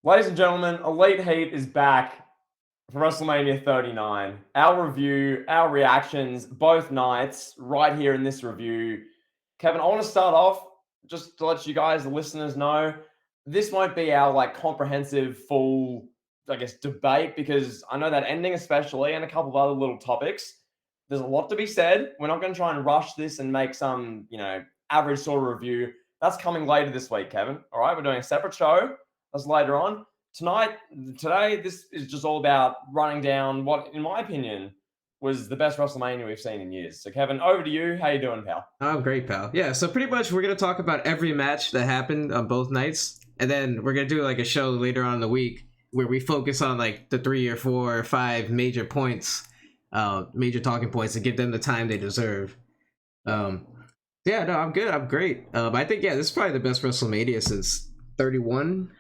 Ladies and gentlemen, Elite Heat is back for WrestleMania 39. Our review, our reactions, both nights, right here in this review. Kevin, I want to start off just to let you guys, the listeners, know this won't be our comprehensive, full, I guess, debate because I know that ending, especially, and a couple of other little topics. There's a lot to be said. We're not going to try and rush this and make some, average sort of review. That's coming later this week, Kevin. All right, we're doing a separate show. That's later on. Today, this is just all about running down what, in my opinion, was the best WrestleMania we've seen in years. So, Kevin, over to you. How you doing, pal? Oh, great, pal. Yeah, so pretty much we're gonna talk about every match that happened on both nights, and then we're gonna do like a show later on in the week where we focus on like the 3 or 4 or 5 major points, major talking points, and give them the time they deserve. Um, yeah, no, I'm good. I'm great. I think this is probably the best WrestleMania since 31.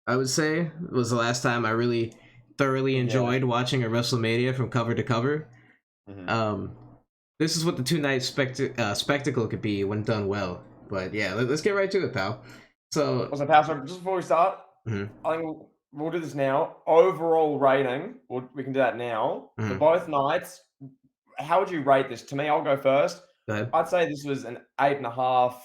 I would say was the last time I really thoroughly enjoyed watching a WrestleMania from cover to cover. Mm-hmm. This is what the two-night spectacle could be when done well. But yeah, let's get right to it, pal. So, pal, just before we start, I think we'll do this now. Overall rating, we can do that now. For both nights, how would you rate this? To me, I'll go first. Go ahead. I'd say this was an 8.5,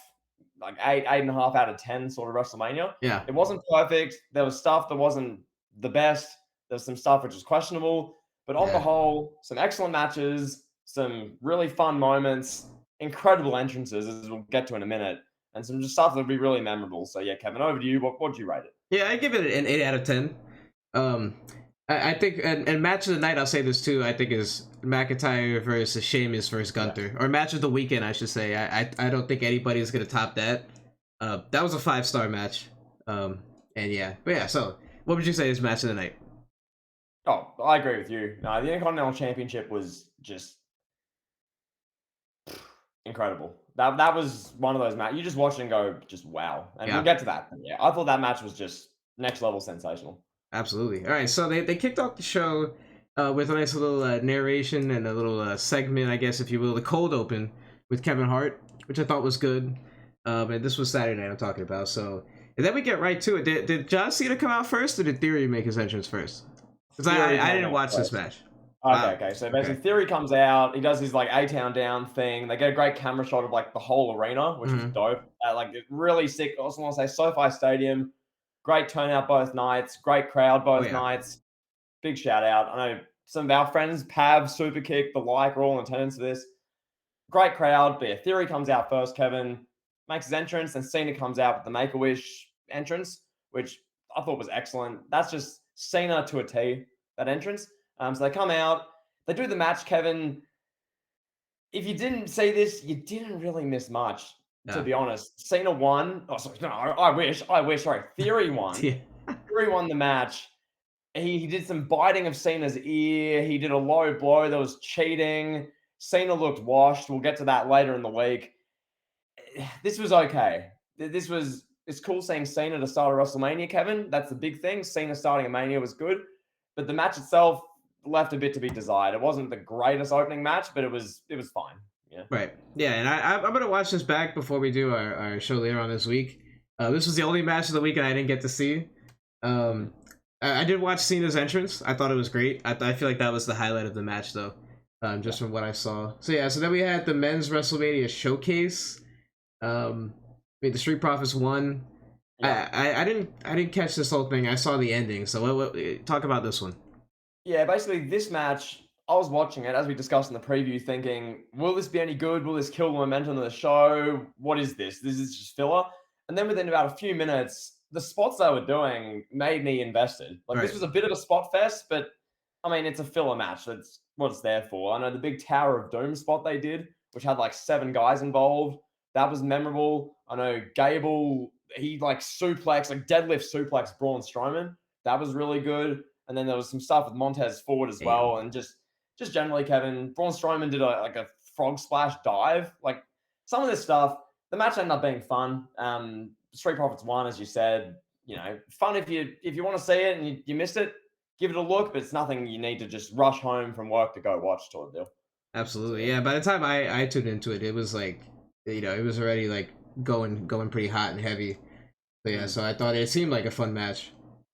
like 8.5 out of 10 sort of WrestleMania. Yeah. It wasn't perfect. There was stuff that wasn't the best. There was some stuff which was questionable. But on the whole, some excellent matches, some really fun moments, incredible entrances, as we'll get to in a minute, and some just stuff that would be really memorable. So yeah, Kevin, over to you. What'd you rate it? Yeah, I give it an 8 out of 10. I think, and match of the night, I'll say this too, I think is McIntyre versus Sheamus versus Gunther. Or match of the weekend, I should say. I don't think anybody's going to top that. That was a 5-star match. And yeah. But yeah, so what would you say is match of the night? Oh, I agree with you. No, the Intercontinental Championship was just incredible. That was one of those matches. You just watch it and go, just wow. And we'll get to that. Yeah, I thought that match was just next level sensational. Absolutely. All right, so they kicked off the show with a nice little narration and a little segment, I guess, if you will, the cold open with Kevin Hart, which I thought was good. And this was Saturday night I'm talking about. So, and then we get right to it. Did John Cena come out first, or did Theory make his entrance first? Because I didn't watch this match. Okay. So basically, Theory comes out. He does his like A-Town Down thing. They get a great camera shot of like the whole arena, which was dope. Like really sick. I also want to say SoFi Stadium. Great turnout both nights. Great crowd both nights. Big shout out. I know some of our friends, Pav, Superkick, the like, are all in attendance for this. Great crowd. But yeah, Theory comes out first. Kevin makes his entrance, and Cena comes out with the Make-A-Wish entrance, which I thought was excellent. That's just Cena to a T, that entrance. So they come out, they do the match, Kevin. If you didn't see this, you didn't really miss much, to be honest. Cena won. Oh, sorry, no, I wish. Sorry, Theory won. Theory won the match. He did some biting of Cena's ear. He did a low blow. There was cheating. Cena looked washed. We'll get to that later in the week. This was okay. It's cool seeing Cena to start a WrestleMania, Kevin. That's the big thing. Cena starting a Mania was good. But the match itself left a bit to be desired. It wasn't the greatest opening match, but it was fine. Yeah. Right. Yeah, and I'm gonna watch this back before we do our show later on this week. This was the only match of the weekend I didn't get to see. I did watch Cena's entrance. I thought it was great. I feel like that was the highlight of the match, though, just from what I saw. So yeah, so then we had the men's WrestleMania showcase. The Street Profits won. Yeah. I didn't catch this whole thing. I saw the ending. So what talk about this one? Yeah, basically this match, I was watching it as we discussed in the preview, thinking, will this be any good? Will this kill the momentum of the show? What is this? This is just filler. And then within about a few minutes, the spots they were doing made me invested. This was a bit of a spot fest, but I mean, it's a filler match. That's what it's there for. I know the big Tower of Doom spot they did, which had like 7 guys involved. That was memorable. I know Gable, he like deadlift suplex Braun Strowman. That was really good. And then there was some stuff with Montez Ford as well. And just generally, Kevin, Braun Strowman did a frog splash dive. Like some of this stuff, the match ended up being fun. Street Profits won, as you said. You know, fun if you want to see it and you missed it, give it a look. But it's nothing you need to just rush home from work to go watch sort of deal. Absolutely, yeah. By the time I tuned into it, it was like, it was already like going pretty hot and heavy. So yeah, so I thought it seemed like a fun match.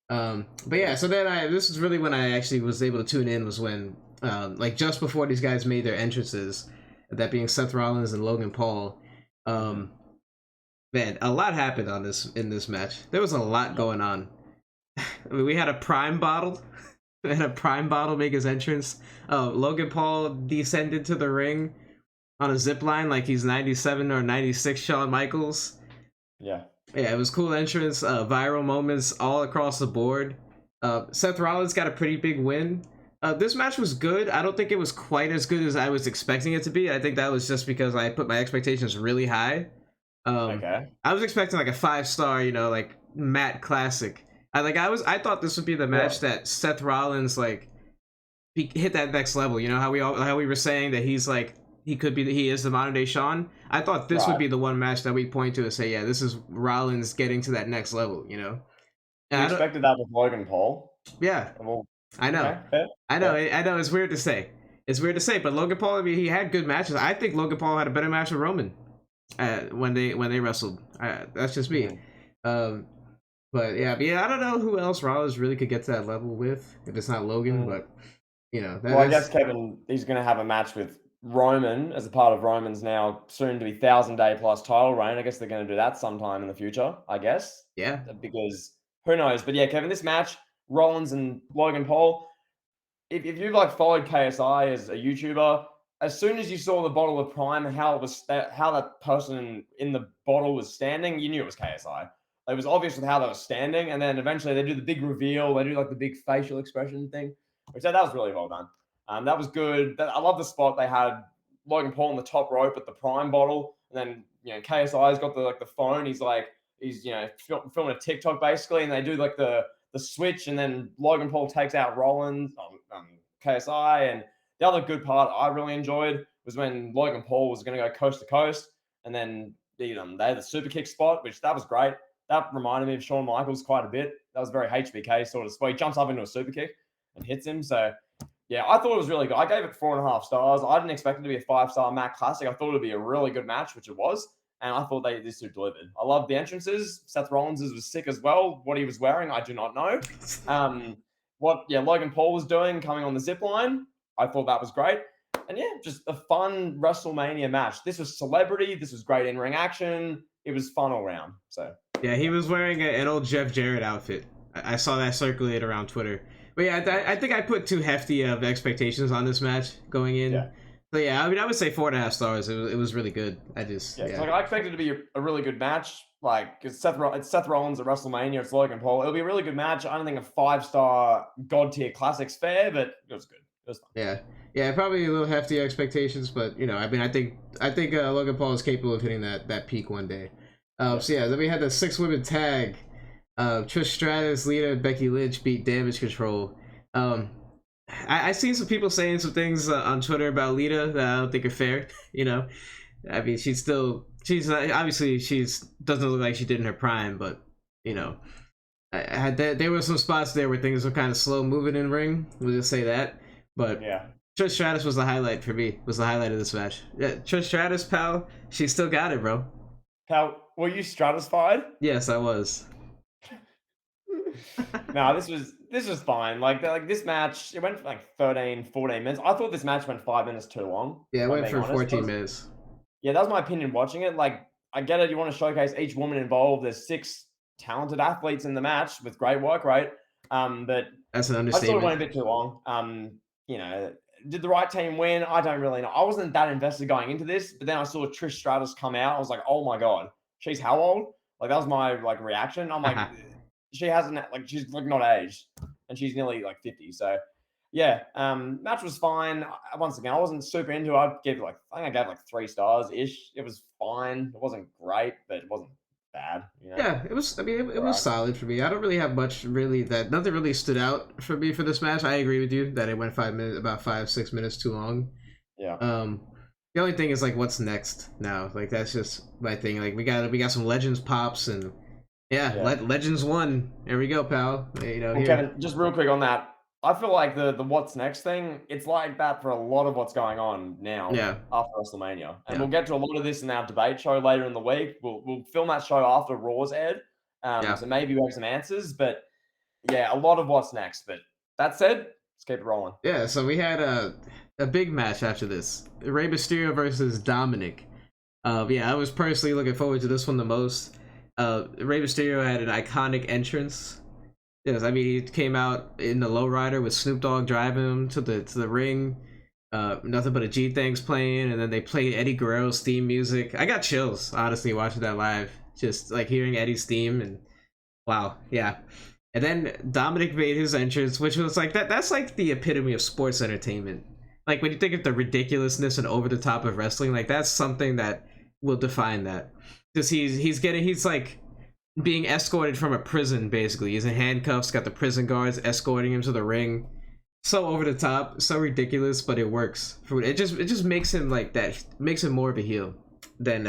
But yeah, so then this is really when I actually was able to tune in, was when like just before these guys made their entrances, that being Seth Rollins and Logan Paul. Man, a lot happened in this match. There was a lot going on. I mean, we had a prime bottle. We had a prime bottle make his entrance. Logan Paul descended to the ring on a zip line like he's 97 or 96 Shawn Michaels. Yeah, it was cool entrance, viral moments all across the board. Seth Rollins got a pretty big win. This match was good. I don't think it was quite as good as I was expecting it to be. I think that was just because I put my expectations really high. okay. I was expecting like a 5-star, like Matt classic. I thought this would be the match that Seth Rollins hit that next level. You know how we were saying that he's like he is the modern day Shawn. I thought this would be the one match that we point to and say, yeah, this is Rollins getting to that next level. You expected that with Logan Paul? Yeah, well, I know. Okay, I know. It's weird to say. But Logan Paul, I mean, he had good matches. I think Logan Paul had a better match with Roman when they wrestled. That's just me. But yeah, I don't know who else Rollins really could get to that level with if it's not Logan. But I guess Kevin, he's going to have a match with Roman as a part of Roman's now soon to be 1,000-day plus title reign. I guess they're going to do that sometime in the future. I guess. Yeah. Because who knows? But yeah, Kevin, this match, Rollins and Logan Paul. If you've followed KSI as a YouTuber, as soon as you saw the bottle of Prime and how that person in the bottle was standing, you knew it was KSI. It was obvious with how they were standing, and then eventually they do the big reveal. They do the big facial expression thing, which that was really well done. That was good. I love the spot they had Logan Paul on the top rope at the Prime bottle, and then KSI's got the phone. He's filming a TikTok basically, and they do the switch, and then Logan Paul takes out Rollins on KSI. And the other good part I really enjoyed was when Logan Paul was going to go coast to coast, and then they had the super kick spot, which that was great. That reminded me of Shawn Michaels quite a bit. That was very HBK sort of spot. He jumps up into a super kick and hits him. So, yeah, I thought it was really good. I gave it 4.5 stars. I didn't expect it to be a 5-star Mac Classic. I thought it would be a really good match, which it was. And I thought this two delivered. I loved the entrances. Seth Rollins was sick as well. What he was wearing, I do not know. Logan Paul was doing coming on the zip line, I thought that was great. And yeah, just a fun WrestleMania match. This was celebrity. This was great in-ring action. It was fun all around. So yeah, he was wearing an old Jeff Jarrett outfit. I saw that circulate around Twitter. But yeah, I think I put too hefty of expectations on this match going in. Yeah. So yeah, I mean, I would say 4.5 stars. It was really good. I expected it to be a really good match. It's Seth Rollins at WrestleMania. It's Logan Paul. It'll be a really good match. I don't think a 5-star God tier classic's fair, but it was good. It was fun. Yeah, probably a little hefty expectations, but I mean, I think Logan Paul is capable of hitting that peak one day. So yeah, then we had the 6-women tag. Trish Stratus, Lita, and Becky Lynch beat Damage Control. I seen some people saying some things on Twitter about Lita that I don't think are fair. I mean, she's not, obviously doesn't look like she did in her prime, but there were some spots there where things were kind of slow moving in ring. We'll just say that. But yeah, Trish Stratus was the highlight for me. Was the highlight of this match. Yeah, Trish Stratus, pal, she still got it, bro. Pal, were you stratified? Yes, I was. No, this was fine. This match, it went for 13, 14 minutes. I thought this match went 5 minutes too long. Yeah, it went for 14 minutes. Yeah, that was my opinion watching it. I get it, you want to showcase each woman involved. There's 6 talented athletes in the match with great work rate. But that's an understatement. I thought it went a bit too long. Did the right team win? I don't really know. I wasn't that invested going into this, but then I saw Trish Stratus come out. I was like, oh my God, she's how old? That was my reaction. I'm like, she hasn't she's not aged, and she's nearly 50. So yeah, match was fine. Once again, I wasn't super into it. I think I gave 3 stars ish. It was fine. It wasn't great, but it wasn't bad. Yeah, it was. I mean, it was solid for me. I don't really have much nothing really stood out for me for this match. I agree with you that it went 5 minutes, about 5-6 minutes too long. Yeah. The only thing is what's next now? That's just my thing. We got some Legends pops and Legends 1. There we go, pal. Kevin, just real quick on that. I feel like the what's next thing, it's like that for a lot of what's going on now after WrestleMania. And we'll get to a lot of this in our debate show later in the week. We'll film that show after Raw's aired. So maybe we have some answers. But yeah, a lot of what's next. But that said, let's keep it rolling. Yeah, so we had a big match after this. Rey Mysterio versus Dominik. Yeah, I was personally looking forward to this one the most. Rey Mysterio had an iconic entrance. Yes, I mean he came out in the lowrider with Snoop Dogg driving him to the ring. Nothing but a G things playing, and then they played Eddie Guerrero's theme music. I got chills honestly watching that live, just like hearing Eddie's theme, and wow, yeah. And then Dominic made his entrance, which was like that's like the epitome of sports entertainment. Like when you think of the ridiculousness and over the top of wrestling, like that's something that will define that. Because he's like being escorted from a prison basically. He's in handcuffs, got the prison guards escorting him to the ring. So over the top, so ridiculous, but it works. It just makes him like that, makes him more of a heel than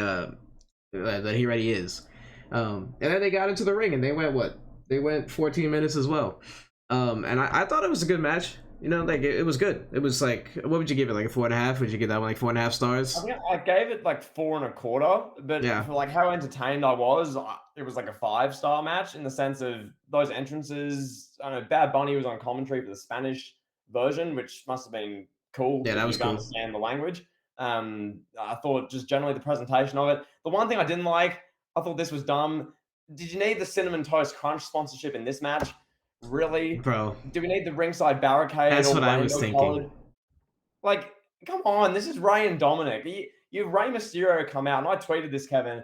he already is. And then they got into the ring and they went what? They went 14 minutes as well. And I thought it was a good match. You know, like it was good. It was like, what would you give it? Like a 4.5? Would you give that one like 4.5 stars? I think I gave it like 4.25, but Yeah. for like how entertained I was, it was like a 5-star match in the sense of those entrances. I don't know, Bad Bunny was on commentary for the Spanish version, which must have been cool. Yeah, that was cool. Understand the language. I thought just generally the presentation of it. The one thing I didn't like, I thought this was dumb. Did you need the Cinnamon Toast Crunch sponsorship in this match? Really? Bro. Do we need the ringside barricade? That's what I was thinking. Colored? Like, come on, this is Rey and Dominik. You have Rey Mysterio come out, and I tweeted this, Kevin.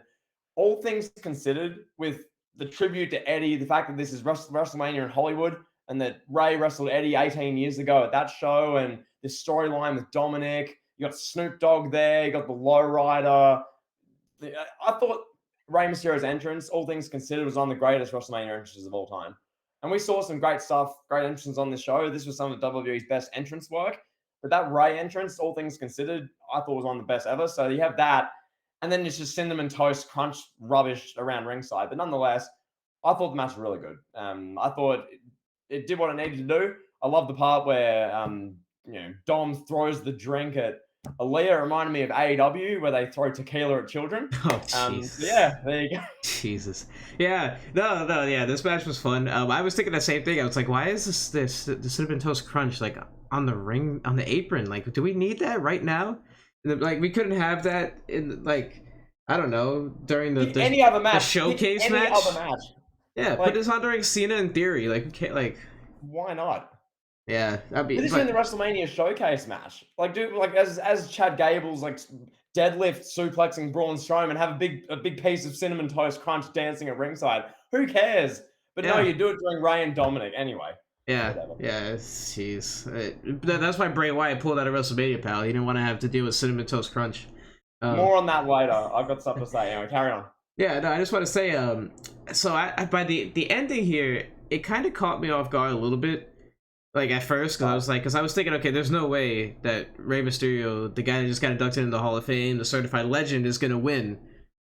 All things considered, with the tribute to Eddie, the fact that this is WrestleMania in Hollywood, and that Rey wrestled Eddie 18 years ago at that show, and this storyline with Dominik, you got Snoop Dogg there, you got the lowrider. I thought Rey Mysterio's entrance, all things considered, was one of the greatest WrestleMania entrances of all time. And we saw some great stuff, great entrances on this show. This was some of WWE's best entrance work. But that Rey entrance, all things considered, I thought was one of the best ever. So you have that. And then it's just Cinnamon Toast Crunch rubbish around ringside. But nonetheless, I thought the match was really good. I thought it did what it needed to do. I love the part where Dom throws the drink at Aaliyah. It reminded me of AEW where they throw tequila at children. Oh, Jesus. Yeah, there you go. Jesus. Yeah. No, yeah, this match was fun. I was thinking the same thing. I was like, why is the Cinnamon Toast Crunch like on the ring, on the apron? Like, do we need that right now? Like, we couldn't have that in, like, I don't know, during the any other match, the showcase any match. Other match. Yeah, like, put this on during Cena in theory. Like, we can't, like, why not? Yeah, that'd be. This is in the WrestleMania showcase match. Like, dude, like as Chad Gable's like deadlift suplexing Braun Strowman, have a big piece of Cinnamon Toast Crunch dancing at ringside. Who cares? But no, you do it during Rey and Dominik anyway. Yeah, jeez. That's why Bray Wyatt pulled out of WrestleMania, pal. He didn't want to have to deal with Cinnamon Toast Crunch. More on that later. I've got stuff to say. Anyway, carry on. Yeah, no, I just want to say, so I by the ending here, it kind of caught me off guard a little bit. Like at first, because I was thinking, okay, there's no way that Rey Mysterio, the guy that just got inducted into the Hall of Fame, the certified legend, is gonna win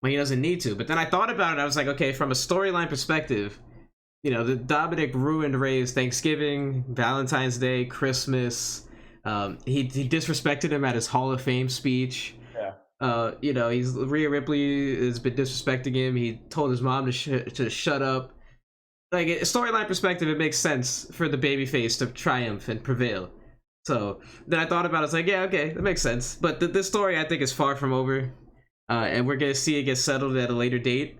when he doesn't need to. But then I thought about it, I was like, okay, from a storyline perspective, you know, the Dominik ruined Rey's Thanksgiving, Valentine's Day, Christmas. He disrespected him at his Hall of Fame speech. Yeah. You know, Rhea Ripley has been disrespecting him. He told his mom to shut up. Like, a storyline perspective, it makes sense for the babyface to triumph and prevail. So then I thought about it, I was like, yeah, okay, that makes sense. But this story, I think, is far from over. And we're going to see it get settled at a later date.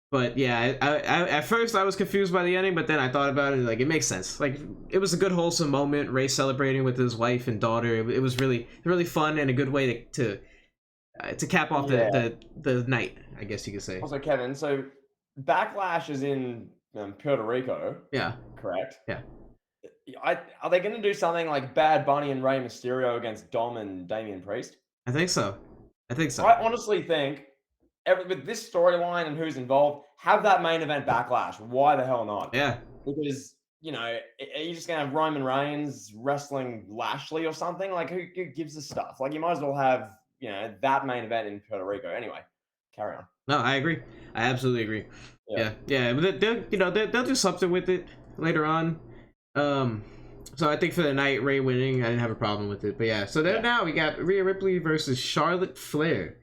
But yeah, I at first I was confused by the ending, but then I thought about it, like, it makes sense. Like, it was a good, wholesome moment, Rey celebrating with his wife and daughter. It was really fun and a good way to cap off the night, I guess you could say. Also, Kevin, so Backlash is in Puerto Rico. Yeah. Correct? Yeah. Are they going to do something like Bad Bunny and Rey Mysterio against Dom and Damian Priest? I think so. I honestly think, with this storyline and who's involved, have that main event Backlash. Why the hell not? Yeah. Because, you know, are you just going to have Roman Reigns wrestling Lashley or something? Like, who gives a stuff? Like, you might as well have, you know, that main event in Puerto Rico. Anyway, carry on. No, I agree. I absolutely agree. Yeah. But they'll do something with it later on. So I think for the night, Rey winning, I didn't have a problem with it. But yeah, so then now we got Rhea Ripley versus Charlotte Flair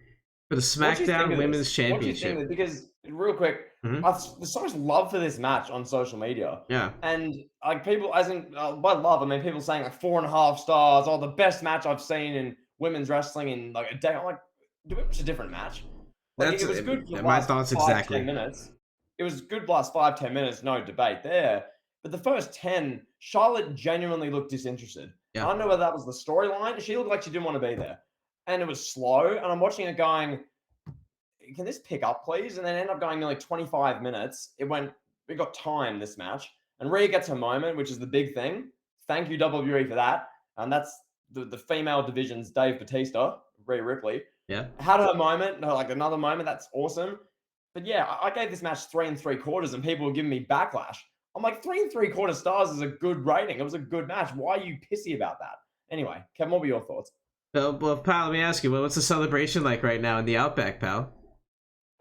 for the SmackDown Women's Championship. Because real quick, There's so much love for this match on social media. Yeah. And like people, as in by love, I mean people saying like 4.5 stars, oh, the best match I've seen in women's wrestling in like a day. I'm like, do it was a different match. Like That's it was good for the my last thoughts 5-10 exactly. minutes. It was good last 5-10 minutes, no debate there. But the first 10, Charlotte genuinely looked disinterested. I Yeah. don't know whether that was the storyline. She looked like she didn't want to be there. And it was slow. And I'm watching it going, can this pick up, please? And then end up going nearly 25 minutes. We got time this match. And Rhea gets her moment, which is the big thing. Thank you, WWE, for that. And that's the female division's Dave Bautista, Rhea Ripley. Yeah. Had her moment, like another moment. That's awesome. But yeah, I gave this match 3 3/4, and people were giving me backlash. I'm like, 3 3/4 stars is a good rating. It was a good match. Why are you pissy about that? Anyway, Kevin, what were your thoughts? Well, pal, let me ask you, what's the celebration like right now in the Outback, pal?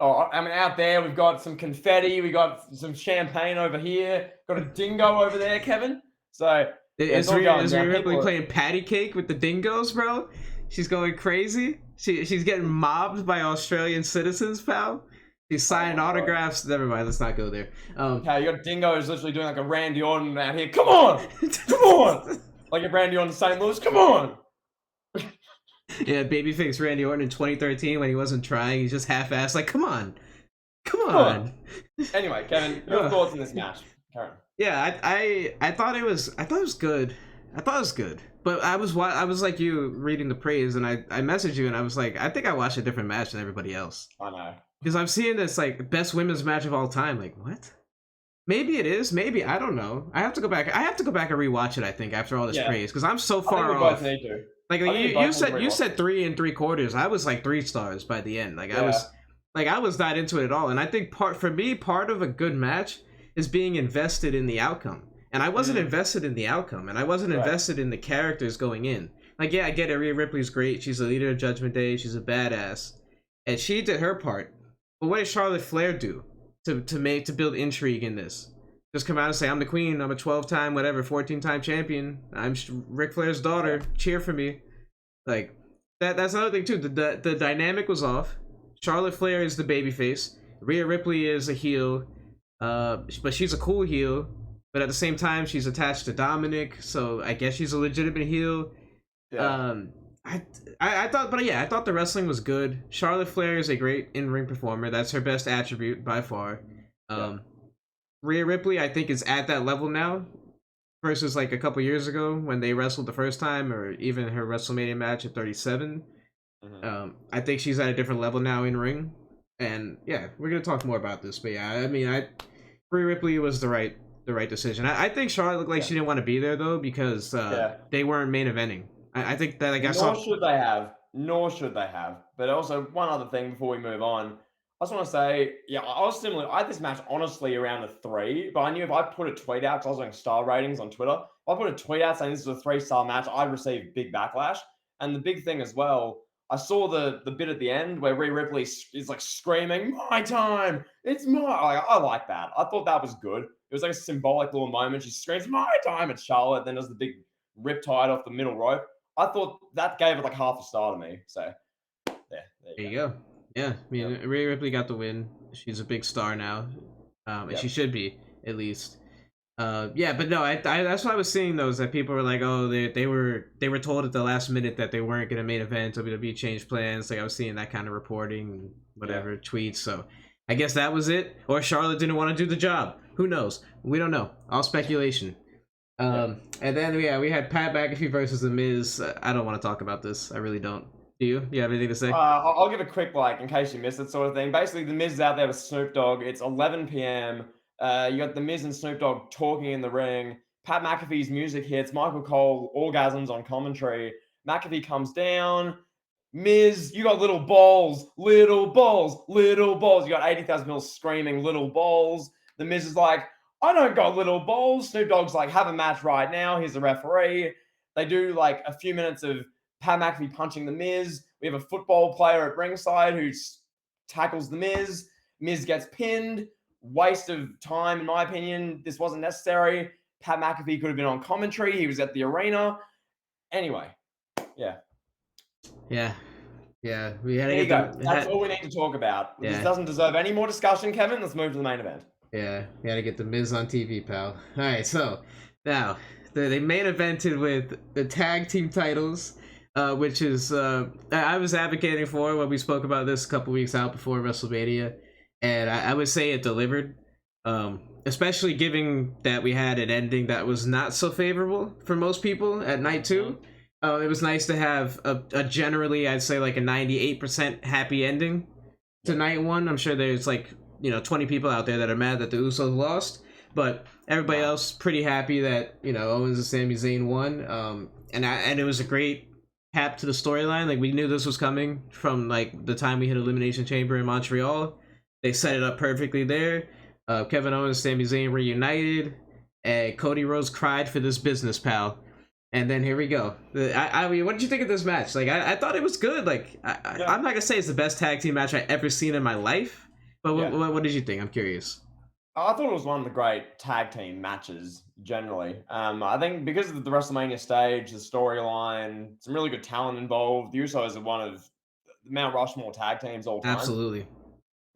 Oh, I mean, out there, we've got some confetti. We got some champagne over here. Got a dingo over there, Kevin. So, yeah, it's all going Is down. Rhea Ripley People playing patty cake with the dingoes, bro? She's going crazy. She's getting mobbed by Australian citizens, pal. She's signing autographs. Never mind, let's not go there. Yeah, you got dingoes literally doing like a Randy Orton out here. Come on! Come on! Like a Randy Orton in St. Louis. Come on! Yeah, babyface Randy Orton in 2013 when he wasn't trying. He's just half-assed. Like, come on. Come on. Anyway, Kevin, your thoughts on this match? Karen. Yeah, I thought it was good. I thought it was good. But I was like you reading the praise, and I messaged you and I was like, I think I watched a different match than everybody else. I know. Because I'm seeing this like best women's match of all time. Like, what? Maybe it is. Maybe, I don't know. I have to go back and rewatch it, I think, after all this praise, because I'm so far off. Both need to. Like you said 3 3/4. I was like 3 stars by the end. Like I was not into it at all. And I think part of a good match is being invested in the outcome. And I wasn't invested in the outcome, and I wasn't invested in the characters going in. Like, yeah, I get it. Rhea Ripley's great. She's the leader of Judgment Day. She's a badass, and she did her part. But what did Charlotte Flair do to build intrigue in this? Just come out and say, I'm the queen, I'm a 12-time, whatever, 14-time champion, I'm Ric Flair's daughter, cheer for me. Like, that's another thing, too. The dynamic was off. Charlotte Flair is the babyface. Rhea Ripley is a heel, but she's a cool heel. But at the same time, she's attached to Dominik, so I guess she's a legitimate heel. Yeah. I thought the wrestling was good. Charlotte Flair is a great in-ring performer. That's her best attribute by far. Rhea Ripley, I think, is at that level now versus like a couple years ago when they wrestled the first time, or even her WrestleMania match at 37. I think she's at a different level now in ring. And yeah, we're gonna talk more about this. But yeah, I mean, Rhea Ripley was the right decision. I think Charlotte looked like she didn't want to be there though, because they weren't main eventing. I think that Nor should they have. But also, one other thing before we move on, I just want to say, yeah, I was similar. I had this match honestly around a 3, but I knew if I put a tweet out, because I was doing star ratings on Twitter, if I put a tweet out saying this is a 3-star match, I'd receive big backlash. And the big thing as well, I saw the bit at the end where Rhea Ripley is like screaming, "My time! It's my..." I like that. I thought that was good. It was like a symbolic little moment. She screams, "My time!" at Charlotte, then does the big riptide off the middle rope. I thought that gave it like half a star to me. So, there you go. Yeah, I mean, Rhea Ripley got the win. She's a big star now, and she should be, at least. Yeah, but no, I that's what I was seeing, though, is that people were like, oh, they were told at the last minute that they weren't going to main event, WWE changed plans. Like, I was seeing that kind of reporting and whatever tweets. So I guess that was it. Or Charlotte didn't want to do the job. Who knows? We don't know. All speculation. And then we had Pat McAfee versus The Miz. I don't want to talk about this. I really don't. Do you? You have anything to say? I'll give a quick, in case you missed it, sort of thing. Basically, The Miz is out there with Snoop Dogg. It's 11 p.m. You got The Miz and Snoop Dogg talking in the ring. Pat McAfee's music hits. Michael Cole orgasms on commentary. McAfee comes down. Miz, you got little balls, little balls, little balls. You got 80,000 people screaming little balls. The Miz is like, I don't got little balls. Snoop Dogg's like, have a match right now. Here's the referee. They do like a few minutes of Pat McAfee punching The Miz. We have a football player at ringside who tackles The Miz. Miz gets pinned. Waste of time, in my opinion. This wasn't necessary. Pat McAfee could have been on commentary. He was at the arena. Anyway, yeah. Yeah. Yeah, we had to There you get go. That's all we need to talk about. This Yeah. doesn't deserve any more discussion, Kevin. Let's move to the main event. Yeah, we had to get the Miz on TV, pal. All right, so now they main evented with the tag team titles, which is I was advocating for when we spoke about this a couple weeks out before WrestleMania, and I would say it delivered. Especially given that we had an ending that was not so favorable for most people at night 2. It was nice to have a generally, I'd say, like a 98% happy ending to night 1. I'm sure there's like 20 people out there that are mad that the Usos lost, but everybody else pretty happy that Owens and Sami Zayn won. And it was a great cap to the storyline. Like, we knew this was coming from like the time we hit Elimination Chamber in Montreal. They set it up perfectly there. Kevin Owens and Sami Zayn reunited, and Cody Rhodes cried for this business, pal. And then here we go. I mean, what did you think of this match? Like, I thought it was good. Like, I'm not gonna say it's the best tag team match I ever seen in my life, but what did you think? I'm curious. I thought it was one of the great tag team matches generally. I think because of the WrestleMania stage, the storyline, some really good talent involved. The Usos are one of the Mount Rushmore tag teams all time. Absolutely.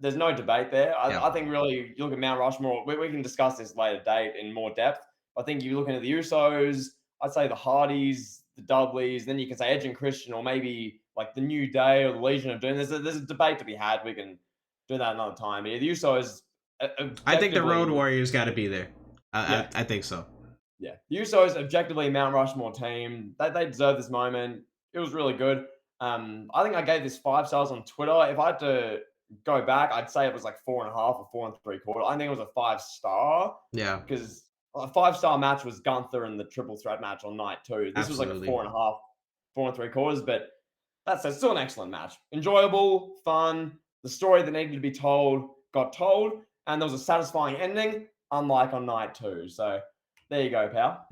There's no debate there. I think really, you look at Mount Rushmore, we can discuss this later date in more depth. I think you're looking at the Usos, I'd say the Hardys, the Dudleys, then you can say Edge and Christian, or maybe like the New Day or the Legion of Doom. There's a debate to be had. We can do that another time. But yeah, the Usos. I think the Road Warriors got to be there. I think so. Yeah, the Usos objectively Mount Rushmore team. They deserve this moment. It was really good. I think I gave this 5 stars on Twitter. If I had to go back, I'd say it was like 4.5 or 4.75. I think it was a 5-star. Yeah, because a 5-star match was Gunther and the triple threat match on night 2. This Absolutely. was like a 4.5, 4.75. But that's still an excellent match. Enjoyable, fun. The story that needed to be told got told, and there was a satisfying ending, unlike on night 2. So there you go, pal.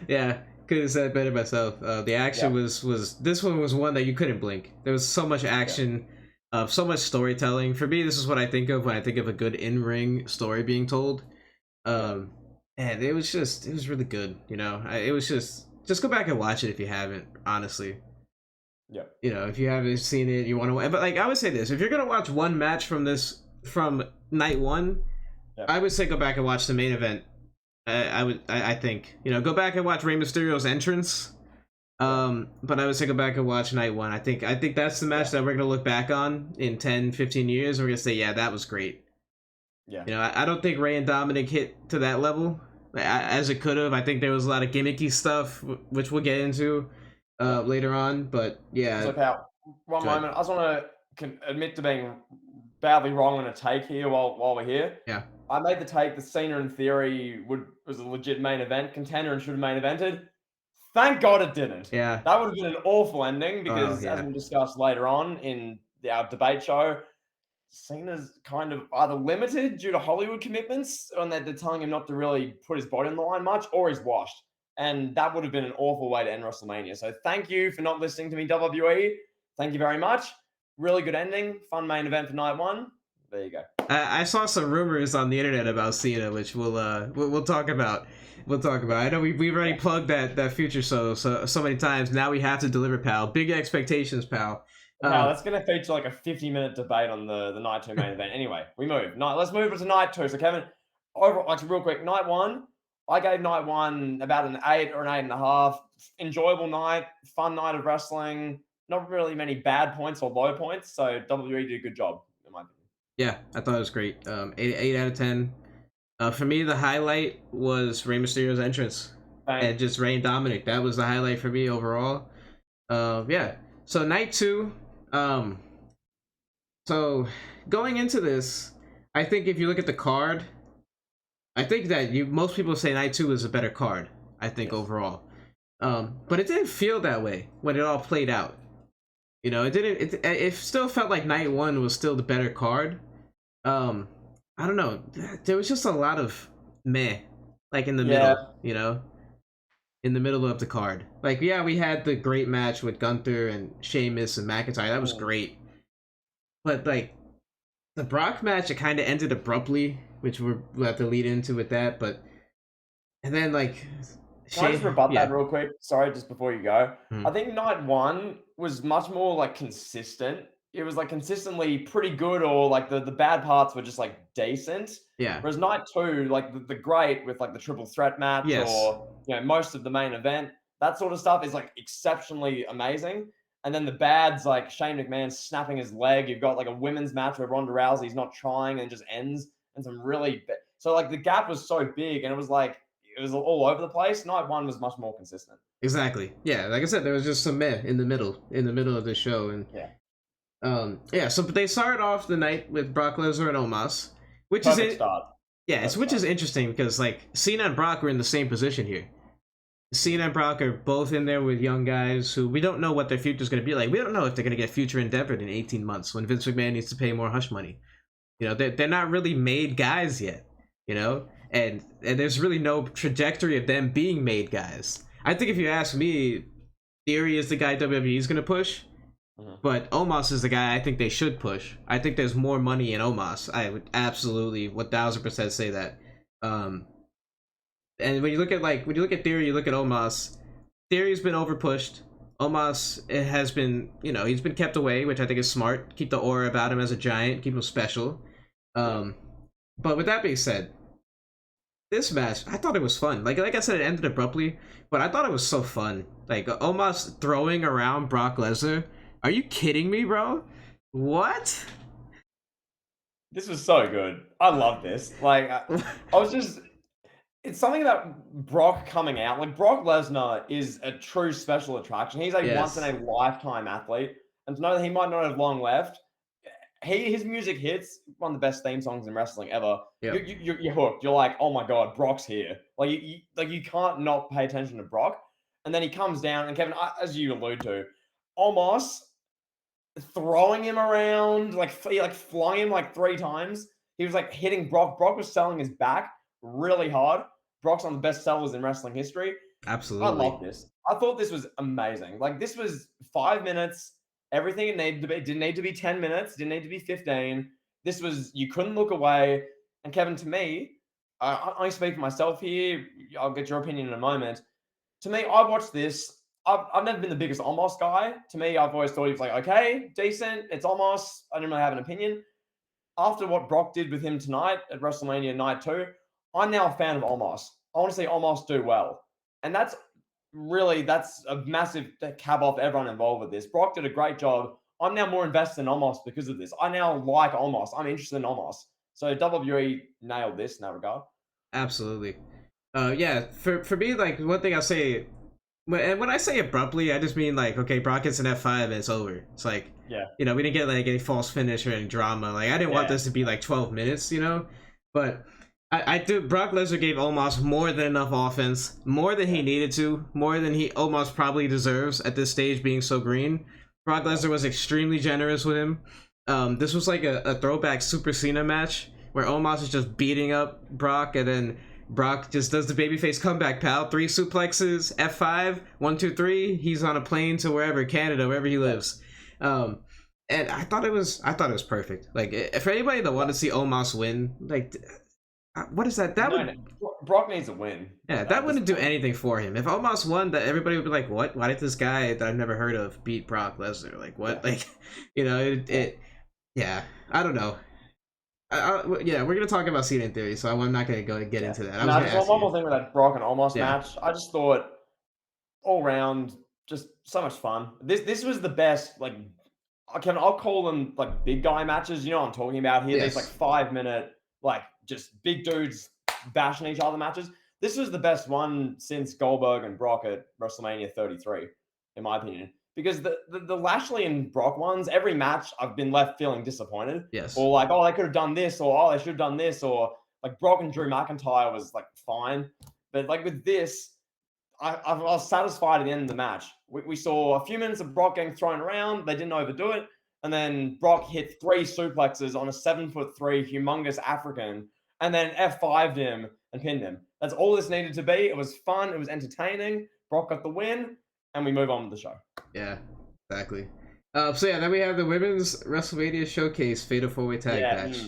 Yeah. Could have said better myself. The action was this one was one that you couldn't blink. There was so much action. So much storytelling. For me, this is what I think of when I think of a good in-ring story being told. And it was really good. It was just go back and watch it if you haven't. Honestly, if you haven't seen it, you want to. But like I would say this: if you're gonna watch one match from night 1, I would say go back and watch the main event. I think go back and watch Rey Mysterio's entrance. But I would say go back and watch night 1. I think that's the match that we're gonna look back on in 10, 15 years. And we're gonna say, yeah, that was great. Yeah. I don't think Rey and Dominik hit to that level as it could have. I think there was a lot of gimmicky stuff, which we'll get into later on. But yeah. So, pal, one moment. I just want to admit to being badly wrong on a take here while we're here. Yeah. I made the take that Cena in theory was a legit main event contender and should have main evented. Thank God it didn't. Yeah. That would have been an awful ending because, as we'll discuss later on in our debate show, Cena's kind of either limited due to Hollywood commitments, and they're telling him not to really put his body on the line much, or he's washed. And that would have been an awful way to end WrestleMania. So thank you for not listening to me, WWE. Thank you very much. Really good ending. Fun main event for night 1. There you go. I saw some rumors on the internet about Cena, which we'll talk about. We'll talk about. I know we already plugged that future so many times. Now we have to deliver, pal. Big expectations, pal. No, that's going to feature like a 50-minute debate on the night 2 main event. Anyway, we move. Let's move to night 2. So Kevin, real quick, night 1. I gave night 1 about an 8 or an 8.5. Enjoyable night, fun night of wrestling. Not really many bad points or low points. So WWE did a good job, in my opinion. Yeah, I thought it was great. 8 out of 10. For me, the highlight was Rey Mysterio's entrance. And just Rey and Dominik. That was the highlight for me overall. Yeah. So night 2. So going into this, I think if you look at the card, I think that most people say night 2 is a better card. I think overall. But it didn't feel that way when it all played out. It still felt like night 1 was still the better card. I don't know. There was just a lot of meh, like in the middle, in the middle of the card. Like, yeah, we had the great match with Gunther and Sheamus and McIntyre. That was great. But like the Brock match, it kind of ended abruptly, which we'll have to lead into with that. And then like Can I just rebut Yeah. that real quick? Sorry, just before you go. I Mhm. think night one was much more like consistent. It was like consistently pretty good, or like the bad parts were just like decent. Yeah. Whereas night two, like the great with like the triple threat match, Yes. or most of the main event, that sort of stuff is like exceptionally amazing. And then the bads, like Shane McMahon snapping his leg. You've got like a women's match where Ronda Rousey's not trying and just ends, and some really so like the gap was so big, and it was all over the place. Night one was much more consistent. Exactly. Yeah. Like I said, there was just some meh in the middle of the show, and Yeah, yeah. So they started off the night with Brock Lesnar and Omos, which is perfect it. start. Yeah, Perfect which start. is interesting because like Cena and Brock were in the same position here. Cena and Brock are both in there with young guys who we don't know what their future is going to be like. We don't know if they're going to get future endeavored in 18 months when Vince McMahon needs to pay more hush money. They're not really made guys yet, and there's really no trajectory of them being made guys. I think if you ask me, Theory is the guy WWE is going to push, but Omos is the guy I think they should push. I think there's more money in Omos. I would absolutely 1000% say that. And when you look at Theory, you look at Omos. Theory's been overpushed. Omos has been, he's been kept away, which I think is smart. Keep the aura about him as a giant, keep him special. But with that being said, this match, I thought it was fun. Like I said, it ended abruptly, but I thought it was so fun. Like Omos throwing around Brock Lesnar. Are you kidding me, bro? What? This was so good. I love this. Like I was just it's something about Brock coming out. Like Brock Lesnar is a true special attraction. He's a once in Yes, a lifetime athlete, and to know that he might not have long left, his music hits one of the best theme songs in wrestling ever. yep, You're hooked. You're like, oh my god, Brock's here. Like you can't not pay attention to Brock. And then he comes down, and Kevin, as you allude to, almost throwing him around, like he like flung him like 3 times. He was like hitting Brock. Brock was selling his back really hard. Brock's one of the best sellers in wrestling history. I absolutely, love this. I thought this was amazing. Like this was 5 minutes. Everything it needed to be. It didn't need to be 10 minutes. Didn't need to be 15. This was you couldn't look away. And Kevin, to me, I speak for myself here. I'll get your opinion in a moment. To me, I watched this. I've never been the biggest Omos guy. To me, I've always thought he was like, okay, decent. It's Omos. I didn't really have an opinion. After what Brock did with him tonight at WrestleMania Night 2, I'm now a fan of Omos. I want to see Omos do well. And that's a massive cab off everyone involved with this. Brock did a great job. I'm now more invested in Omos because of this. I now like Omos. I'm interested in Omos. So WWE nailed this in that regard. absolutely. Yeah, for me, like one thing I'll say, when I say abruptly, I just mean like, okay, Brock gets an F5 and it's over. It's like, Yeah. we didn't get like any false finish or any drama. Like I didn't want Yeah. this to be like 12 minutes, but I do. Brock Lesnar gave Omos more than enough offense, more than he needed to, more than he Omos probably deserves at this stage, being so green. Brock Lesnar was extremely generous with him. This was like a throwback Super Cena match where Omos is just beating up Brock, and then Brock just does the babyface comeback, pal. 3 suplexes, F5, 1, 2, 3. He's on a plane to wherever, Canada, wherever he lives. And I thought it was perfect. Like for anybody that wanted to see Omos win, like what is that? That No, would no. Brock needs a win. Yeah, that At this wouldn't do point. anything for him. If Omos won, that everybody would be like, "What? Why did this guy that I've never heard of beat Brock Lesnar? Like what? Yeah. Like, yeah. I don't know. Yeah, we're gonna talk about Cena in theory, so I'm not gonna get Yeah. into that. I was No, gonna just ask one you. more thing with that Brock and Omos Yeah. match. I just thought all round, just so much fun. This was the best. Like, I'll call them like big guy matches. You know what I'm talking about here. These like Yes. 5 minute, like just big dudes bashing each other matches. This was the best one since Goldberg and Brock at WrestleMania 33, in my opinion. Because the Lashley and Brock ones, every match I've been left feeling disappointed. Yes. Or like, oh, they could have done this, or oh, they should have done this, or like Brock and Drew McIntyre was like fine. But like with this, I was satisfied at the end of the match. We saw a few minutes of Brock getting thrown around. They didn't overdo it. And then Brock hit 3 suplexes on a 7'3" humongous African, and then F5'd him and pinned him. That's all this needed to be. It was fun. It was entertaining. Brock got the win, and we move on with the show. Yeah. Exactly. So yeah, then we have the women's WrestleMania Showcase Fatal 4-Way Tag Yeah. match.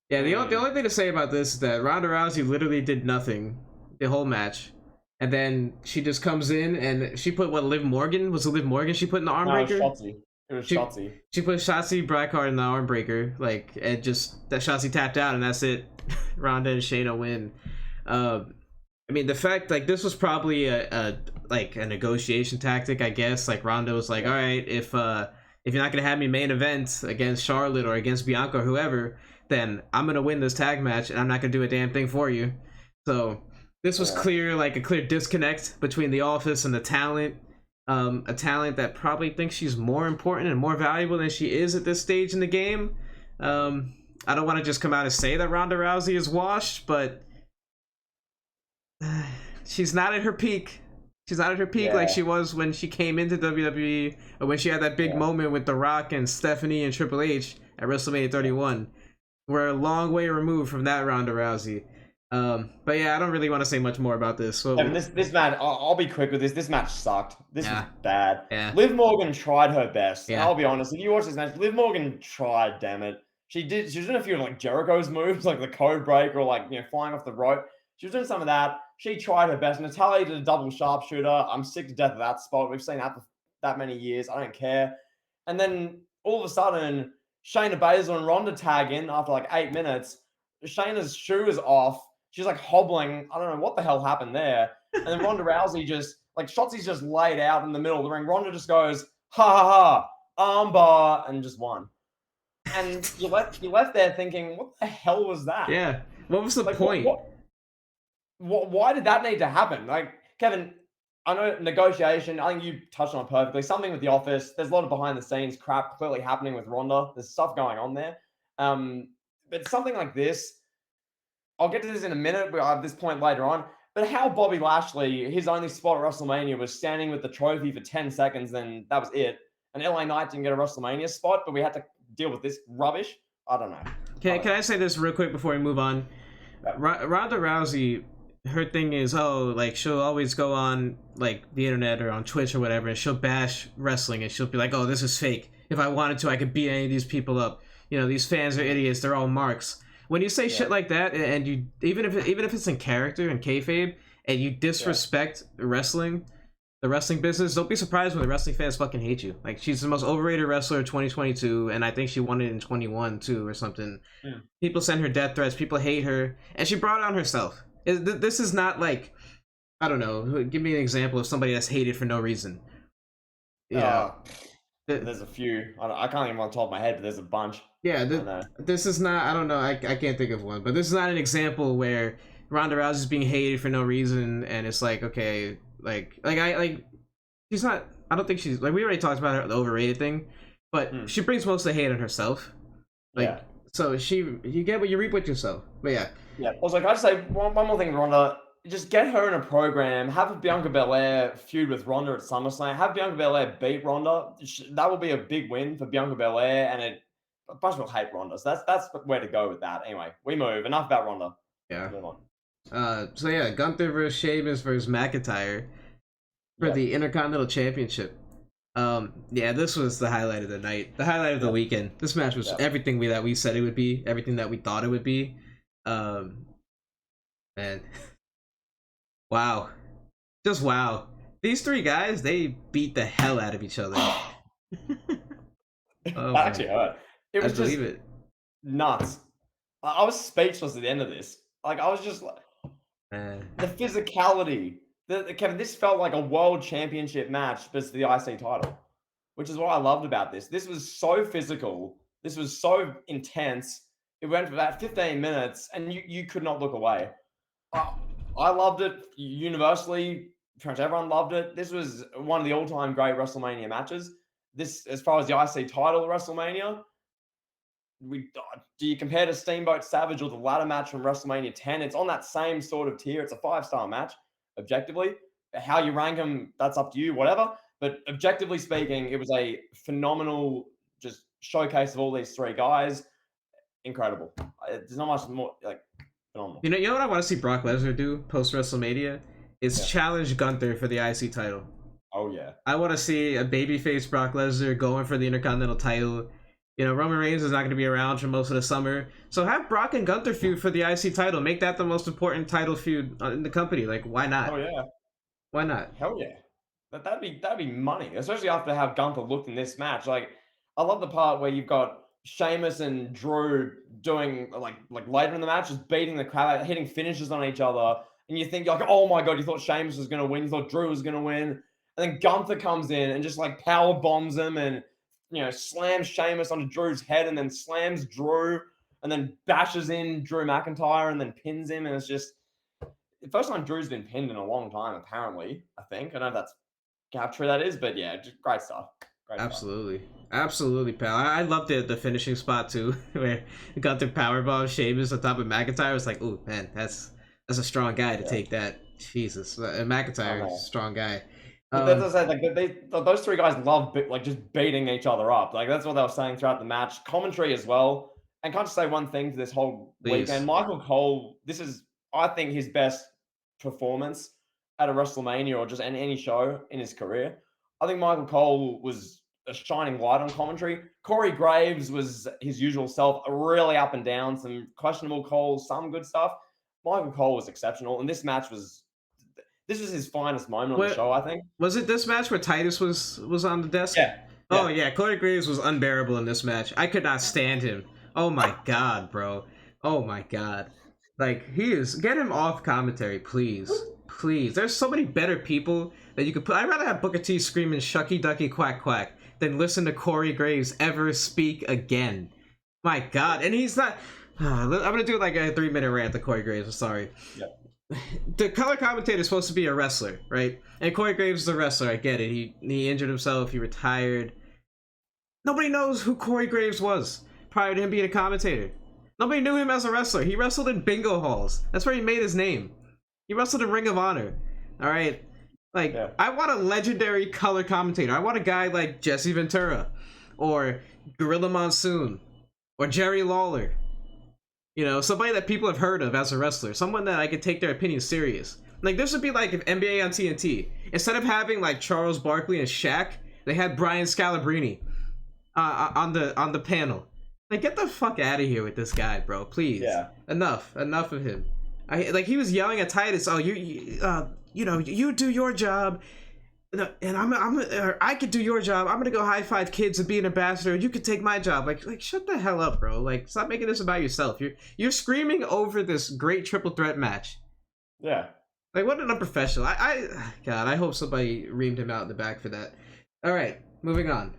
Yeah. The only thing to say about this is that Ronda Rousey literally did nothing the whole match. And then she just comes in and she put what, Liv Morgan? Was it Liv Morgan she put in the arm breaker? No, it was Shotzi. She put Shotzi Blackheart in the arm breaker, like, and just that Shotzi tapped out and that's it. Ronda and Shayna win. I mean, the fact, like, this was probably a negotiation tactic, I guess. Like, Ronda was like, all right, if you're not gonna have me main event against Charlotte or against Bianca or whoever, then I'm gonna win this tag match and I'm not gonna do a damn thing for you. So this was clear, like a clear disconnect between the office and the talent. A talent that probably thinks she's more important and more valuable than she is at this stage in the game. I don't want to just come out and say that Ronda Rousey is washed, but she's not at her peak. She's not at her peak like she was when she came into WWE, or when she had that big moment with The Rock and Stephanie and Triple H at WrestleMania 31. We're a long way removed from that Ronda Rousey. But yeah, I don't really want to say much more about this. So this match, I'll be quick with this. This match sucked. This was bad. Yeah. Liv Morgan tried her best. Yeah. I'll be honest. If you watch this match, Liv Morgan tried. Damn it, she was doing a few of like Jericho's moves, like the code break or like flying off the rope. She was doing some of that. She tried her best. Natalya did a double sharpshooter. I'm sick to death of that spot. We've seen that for that many years. I don't care. And then all of a sudden, Shayna Baszler and Ronda tag in after like 8 minutes. Shayna's shoe is off. She's like hobbling. I don't know what the hell happened there. And then Ronda Rousey just, like, Shotzi's just laid out in the middle of the ring. Ronda just goes, ha ha ha, armbar, and just won. And you left there thinking, what the hell was that? Yeah. What was the point? Why did that need to happen? Like, Kevin, I know negotiation. I think you touched on it perfectly. Something with the office. There's a lot of behind the scenes crap clearly happening with Ronda. There's stuff going on there. But something like this, I'll get to this in a minute, but at this point later on. But how Bobby Lashley, his only spot at WrestleMania was standing with the trophy for 10 seconds, and that was it. And LA Knight didn't get a WrestleMania spot, but we had to deal with this rubbish. I don't know. Can I say this real quick before we move on? Ronda Rousey, her thing is, like, she'll always go on, like, the internet or on Twitch or whatever, and she'll bash wrestling, and she'll be like, oh, this is fake. If I wanted to, I could beat any of these people up. These fans are idiots. They're all marks. When you say shit like that, and you even if it's in character and kayfabe, and you disrespect wrestling, the wrestling business, don't be surprised when the wrestling fans fucking hate you. Like, she's the most overrated wrestler of 2022, and I think she won it in 21 too or something. Yeah. People send her death threats. People hate her, and she brought it on herself. This is not like, I don't know. Give me an example of somebody that's hated for no reason. Yeah. There's a few. I can't even on top of my head, but there's a bunch. Yeah, this is not. I don't know. I can't think of one, but this is not an example where Ronda Rousey is being hated for no reason, and it's like, okay, she's not. I don't think she's like, we already talked about the overrated thing, but she brings most of the hate on herself. Like, so you get what you reap with yourself. But yeah. I was like, I'd say one more thing, Ronda. Just get her in a program. Have Bianca Belair feud with Ronda at SummerSlam. Have Bianca Belair beat Ronda. That will be a big win for Bianca Belair, and a bunch of people hate Ronda. So that's where to go with that. Anyway, we move. Enough about Ronda. Yeah. Move on. So yeah, Gunther versus Sheamus versus McIntyre for the Intercontinental Championship. Yeah, this was the highlight of the night. The highlight of the weekend. This match was everything that we said it would be. Everything that we thought it would be. Man. Wow. Just wow. These three guys, they beat the hell out of each other. That actually hurt. It was just nuts. I was speechless at the end of this. Like, I was just like, the physicality. Kevin, this felt like a world championship match, but it's the IC title, which is what I loved about this. This was so physical. This was so intense. It went for about 15 minutes, and you could not look away. I loved it universally. Pretty much everyone loved it. This was one of the all-time great WrestleMania matches. This, as far as the IC title of WrestleMania, do you compare to Steamboat Savage or the ladder match from WrestleMania 10? It's on that same sort of tier. It's a 5-star match, objectively. How you rank them, that's up to you, whatever. But objectively speaking, it was a phenomenal just showcase of all these three guys. Incredible. There's not much more, like, phenomenal. You know what I want to see Brock Lesnar do post WrestleMania is challenge Gunther for the IC title. Oh yeah. I want to see a babyface Brock Lesnar going for the Intercontinental title. Roman Reigns is not going to be around for most of the summer, so have Brock and Gunther feud for the IC title. Make that the most important title feud in the company. Like, why not? Oh yeah. Why not? Hell yeah. That'd be money, especially after how Gunther looked in this match. Like, I love the part where you've got Sheamus and Drew doing like later in the match, just beating the crap out, hitting finishes on each other, and you think you're like, oh my god, you thought Sheamus was gonna win, you thought Drew was gonna win, and then Gunther comes in and just like power bombs him and slams Sheamus onto Drew's head and then slams Drew and then bashes in Drew McIntyre and then pins him, and it's just the first time Drew's been pinned in a long time, apparently. I think. I don't know if that's how true that is, but yeah, just great stuff. Great stuff. Absolutely. Absolutely, pal. I love the finishing spot too, where he got the powerbomb Sheamus on top of McIntyre. It's like, oh man, that's a strong guy to take that. Jesus, McIntyre, strong guy. But that's what I said. Like those three guys love like just beating each other up. Like that's what they were saying throughout the match. Commentary as well. And can I just say one thing for this whole weekend? Michael Cole. This is, I think, his best performance at a WrestleMania or just any show in his career. I think Michael Cole was a shining light on commentary. Corey Graves was his usual self, really up and down, some questionable calls, some good stuff. Michael Cole was exceptional, and this was his finest moment on the show, I think. Was it this match where Titus was on the desk? Yeah. Oh yeah, Corey Graves was unbearable in this match. I could not stand him. Oh my god, bro. Oh my god. Like, get him off commentary, please. Please. There's so many better people that you could put. I'd rather have Booker T screaming shucky ducky quack quack than listen to Corey Graves ever speak again. My god. And he's not. I'm gonna do like a 3-minute rant to Corey Graves. I'm sorry. Yeah. The color commentator is supposed to be a wrestler, right? And Corey Graves is a wrestler. I get it. He injured himself. He retired. Nobody knows who Corey Graves was prior to him being a commentator. Nobody knew him as a wrestler. He wrestled in bingo halls. That's where he made his name. He wrestled in Ring of Honor. All right? Like, I want a legendary color commentator. I want a guy like Jesse Ventura or Gorilla Monsoon or Jerry Lawler. You know, somebody that people have heard of as a wrestler. Someone that I could take their opinion serious. Like, this would be like if NBA on TNT. Instead of having like Charles Barkley and Shaq, they had Brian Scalabrine on the panel. Like, get the fuck out of here with this guy, bro. Please. Yeah. Enough of him. He was yelling at Titus. Oh, you do your job, and I could do your job. I'm gonna go high five kids and be an ambassador. And you could take my job. Like shut the hell up, bro. Like, stop making this about yourself. You're screaming over this great triple threat match. Yeah. Like, what an unprofessional. God, I hope somebody reamed him out in the back for that. All right, moving on.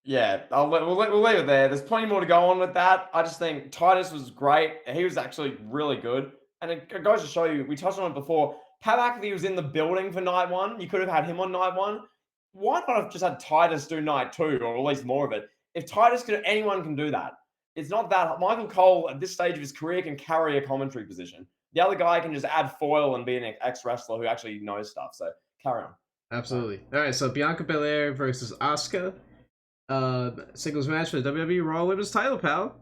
Yeah, we'll leave it there. There's plenty more to go on with that. I just think Titus was great. He was actually really good. And it goes to show you, we touched on it before, Pat McAfee was in the building for night one. You could have had him on night one. Why not have just had Titus do night two, or at least more of it? If Titus could, anyone can do that. It's not that Michael Cole, at this stage of his career, can carry a commentary position. The other guy can just add foil and be an ex-wrestler who actually knows stuff. So, carry on. Absolutely. All right, so Bianca Belair versus Asuka. Singles match for the WWE Raw Women's title, pal.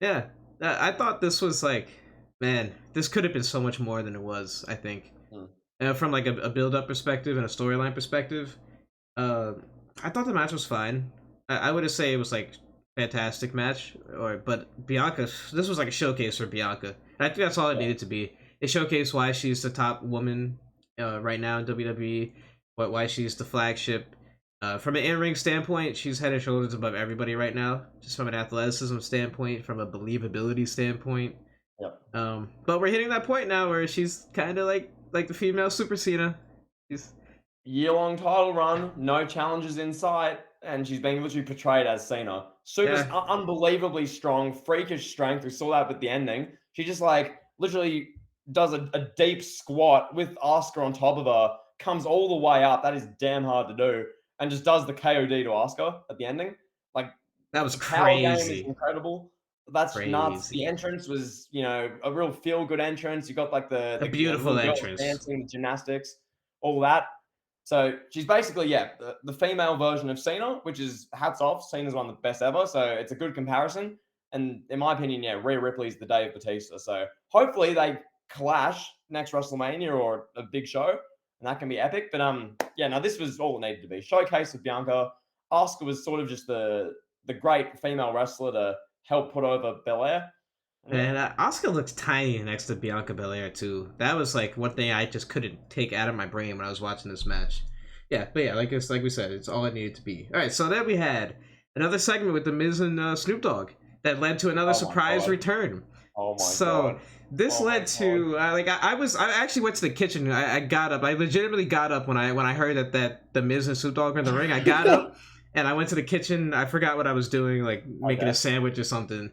Yeah, I thought this was like, man, this could have been so much more than it was, I think. From like a build-up perspective and a storyline perspective. I thought the match was fine. I wouldn't say it was like fantastic match, but Bianca, this was like a showcase for Bianca. And I think that's all it needed to be. It showcased why she's the top woman right now in WWE, why she's the flagship. From an in-ring standpoint, she's head and shoulders above everybody right now. Just from an athleticism standpoint, from a believability standpoint. Yep. But we're hitting that point now where she's kind of like the female Super Cena. She's year-long title run, no challenges in sight, and she's being literally portrayed as Cena. Unbelievably strong, freakish strength. We saw that with the ending. She just like literally does a deep squat with Asuka on top of her, comes all the way up. That is damn hard to do. And just does the KOD to Asuka at the ending. Like, that was crazy. Power game is incredible. That's nuts. The entrance was, a real feel-good entrance. You got like the beautiful entrance, dancing, the gymnastics, all that. So she's basically the female version of Cena, which is hats off. Cena's one of the best ever, so it's a good comparison. And in my opinion, Rhea Ripley's the Dave Bautista. So hopefully they clash next WrestleMania or a big show. And that can be epic. But this was all it needed to be. Showcase of Bianca. Asuka was sort of just the great female wrestler to help put over Belair. Yeah. And Asuka looks tiny next to Bianca Belair too. That was like one thing I just couldn't take out of my brain when I was watching this match. Yeah, but yeah, like we said, it's all it needed to be. All right, so then we had another segment with the Miz and Snoop Dogg that led to another Oh my surprise god. return. Oh my So god. this Oh my led god. to I actually went to the kitchen. I got up. I legitimately got up when I heard that the Miz and Snoop Dogg were in the ring. I got up and I went to the kitchen. I forgot what I was doing, like making a Okay. sandwich or something.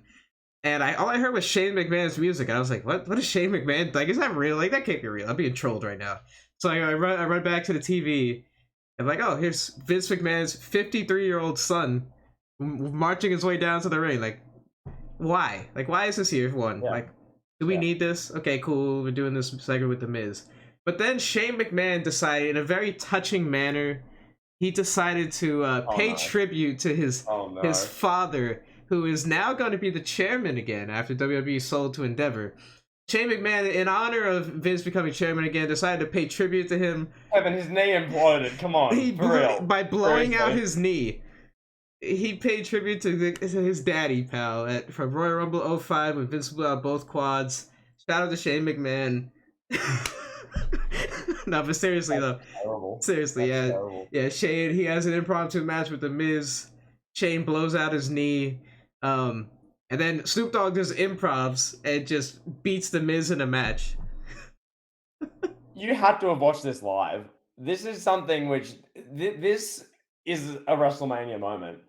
And all I heard was Shane McMahon's music, and I was like, "What? What is Shane McMahon? Like, is that real? Like, that can't be real. I'm being trolled right now." So I run back to the TV, and like, oh, here's Vince McMahon's 53-year-old son marching his way down to the ring. Like, why? Like, why is this here? One, Yeah. like, do we Yeah. need this? Okay, cool. We're doing this segment with the Miz, but then Shane McMahon decided, in a very touching manner, he decided to Oh pay no. tribute to Oh his no. father, who is now going to be the chairman again after WWE sold to Endeavor. Shane McMahon, in honor of Vince becoming chairman again, decided to pay tribute to him. Kevin, his knee imploded. Come on, for real. By blowing out Seriously. his knee. He paid tribute to his daddy, pal, from Royal Rumble '05 when Vince blew out both quads. Shout out to Shane McMahon. No, but seriously That's though, terrible. seriously, That's yeah, terrible. yeah. Shane, he has an impromptu match with the Miz. Shane blows out his knee, and then Snoop Dogg does improvs and just beats the Miz in a match. You had to have watched this live. This is something which this is a WrestleMania moment.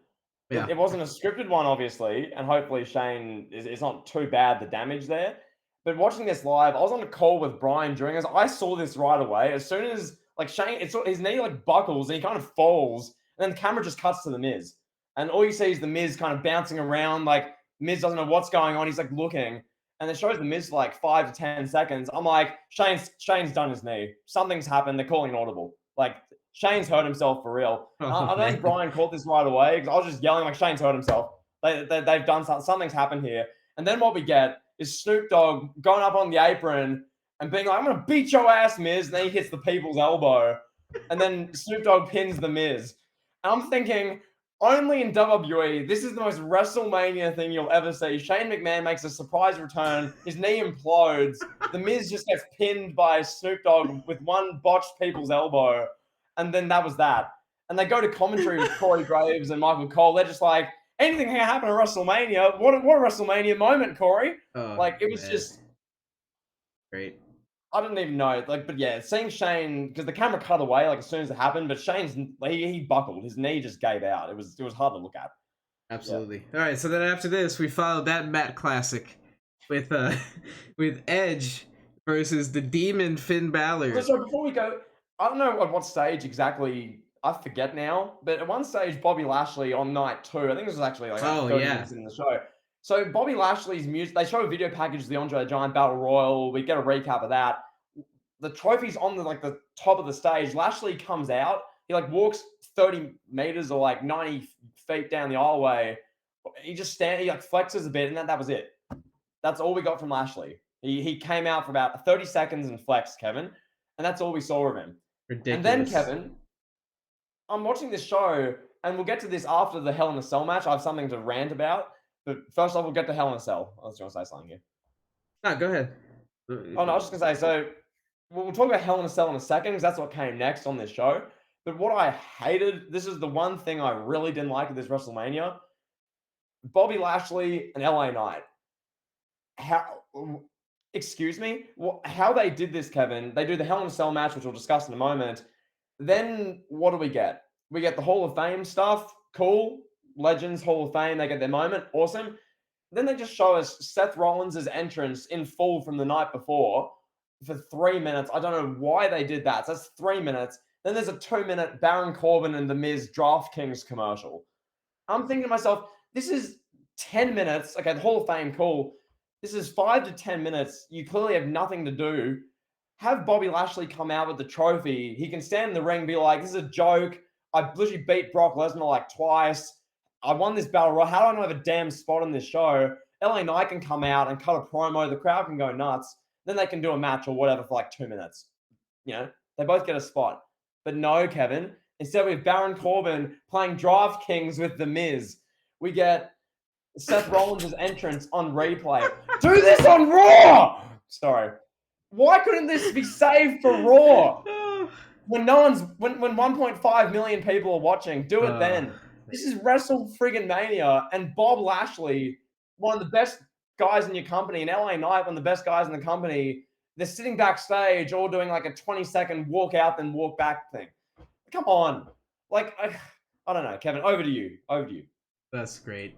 Yeah. It wasn't a scripted one, obviously, and hopefully Shane is not too bad the damage there. But watching this live, I was on a call with Brian during this. I saw this right away. As soon as like Shane, his knee like buckles and he kind of falls, and then the camera just cuts to the Miz, and all you see is the Miz kind of bouncing around. Like Miz doesn't know what's going on. He's like looking, and it shows the Miz for like 5 to 10 seconds. I'm like, Shane's done his knee. Something's happened. They're calling an audible. Like Shane's hurt himself for real. Oh I don't think man. Brian caught this right away because I was just yelling like Shane's hurt himself. They've done something. Something's happened here. And then what we get is Snoop Dogg going up on the apron and being like, "I'm gonna beat your ass, Miz." And then he hits the people's elbow, and then Snoop Dogg pins the Miz. And I'm thinking, only in WWE, this is the most WrestleMania thing you'll ever see. Shane McMahon makes a surprise return. His knee implodes. The Miz just gets pinned by Snoop Dogg with one botched people's elbow. And then that was that. And they go to commentary with Corey Graves and Michael Cole. They're just like, anything can happen at WrestleMania. What a WrestleMania moment, Corey. Oh Like, it was man. just, Great. I didn't even know. Like, but yeah, seeing Shane, because the camera cut away like as soon as it happened, but Shane's, he buckled. His knee just gave out. It was hard to look at. Yeah. Absolutely. All right. So then after this, we followed that Matt classic with with Edge versus the Demon Finn Balor. So before we go, I don't know at what stage exactly, I forget now, but at one stage, Bobby Lashley on night 2, I think this was actually like Oh 30 yeah. minutes in the show. So Bobby Lashley's music, they show a video package of the Andre the Giant Battle Royal. We get a recap of that. The trophy's on the top of the stage. Lashley comes out. He like walks 30 meters or like 90 feet down the aisleway. He just he like flexes a bit, and that was it. That's all we got from Lashley. He came out for about 30 seconds and flexed, Kevin, and that's all we saw of him. And then, Ridiculous. Kevin, I'm watching this show, and we'll get to this after the Hell in a Cell match. I have something to rant about, but first off, we'll get to Hell in a Cell. I was going to say something here. No, go ahead. Oh, no, I was just going to say, so we'll talk about Hell in a Cell in a second, because that's what came next on this show. But what I hated, this is the one thing I really didn't like at this WrestleMania, Bobby Lashley and LA Knight. How, excuse me, how they did this, Kevin? They do the Hell in a Cell match, which we'll discuss in a moment. Then what do we get? We get the Hall of Fame stuff. Cool. Legends, Hall of Fame. They get their moment. Awesome. Then they just show us Seth Rollins' entrance in full from the night before for 3 minutes. I don't know why they did that. So that's 3 minutes. Then there's a 2-minute Baron Corbin and The Miz DraftKings commercial. I'm thinking to myself, this is 10 minutes. Okay, the Hall of Fame, cool. This is 5 to 10 minutes. You clearly have nothing to do. Have Bobby Lashley come out with the trophy. He can stand in the ring and be like, this is a joke. I literally beat Brock Lesnar like twice. I won this battle royal. How do I not have a damn spot on this show? LA Knight can come out and cut a promo. The crowd can go nuts. Then they can do a match or whatever for like 2 minutes. You know, they both get a spot. But no, Kevin. Instead, we have Baron Corbin playing DraftKings with The Miz. We get Seth Rollins' entrance on replay. Do this on Raw! Sorry. Why couldn't this be saved for Raw? When 1.5 million people are watching, do it then. This is Wrestle friggin' Mania, and Bob Lashley, one of the best guys in your company, and LA Knight, one of the best guys in the company, they're sitting backstage all doing like a 20-second walk out then walk back thing. Come on. Like, I don't know, Kevin, over to you. That's great.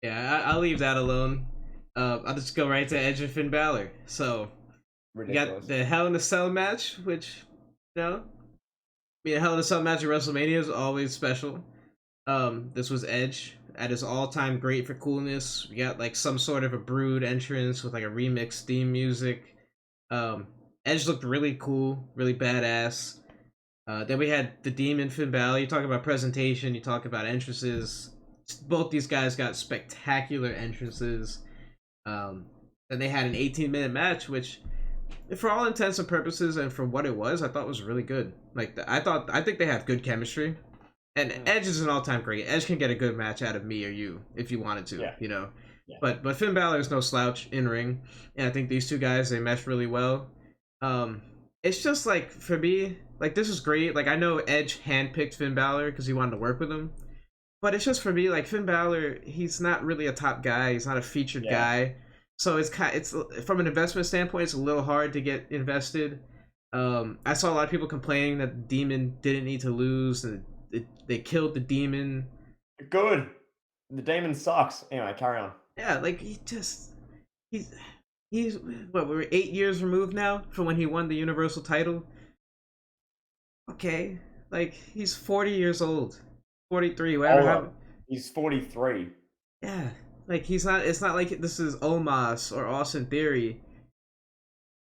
Yeah, I'll leave that alone. I'll just go right to Edge and Finn Balor. So, Ridiculous. you got the Hell in a Cell match, which, Hell in a Cell match at WrestleMania is always special. This was Edge at his all-time great for coolness. We got like some sort of a Brood entrance with like a remix theme music. Edge looked really cool, really badass. Then we had the Demon Finn Balor. You talk about presentation, you talk about entrances. Both these guys got spectacular entrances. Then they had an 18-minute match, which, for all intents and purposes and for what it was, I thought was really good. Like, I think they have good chemistry. And Edge is an all-time great. Edge can get a good match out of me or you if you wanted to, Yeah. But Finn Balor is no slouch in ring, and I think these two guys, they mesh really well. It's just like, for me, like, this is great. Like, I know Edge handpicked Finn Balor because he wanted to work with him, but it's just, for me, like, Finn Balor, he's not really a top guy. He's not a featured guy, so it's from an investment standpoint, it's a little hard to get invested. I saw a lot of people complaining that the Demon didn't need to lose, and they killed the Demon. Good. The Demon sucks. Anyway, carry on. Yeah, like, he's what, we're 8 years removed now from when he won the Universal title. Okay, like, he's 40 years old, 43, whatever. He's 43. Yeah, like, he's not. It's not like this is Omos or Austin Theory.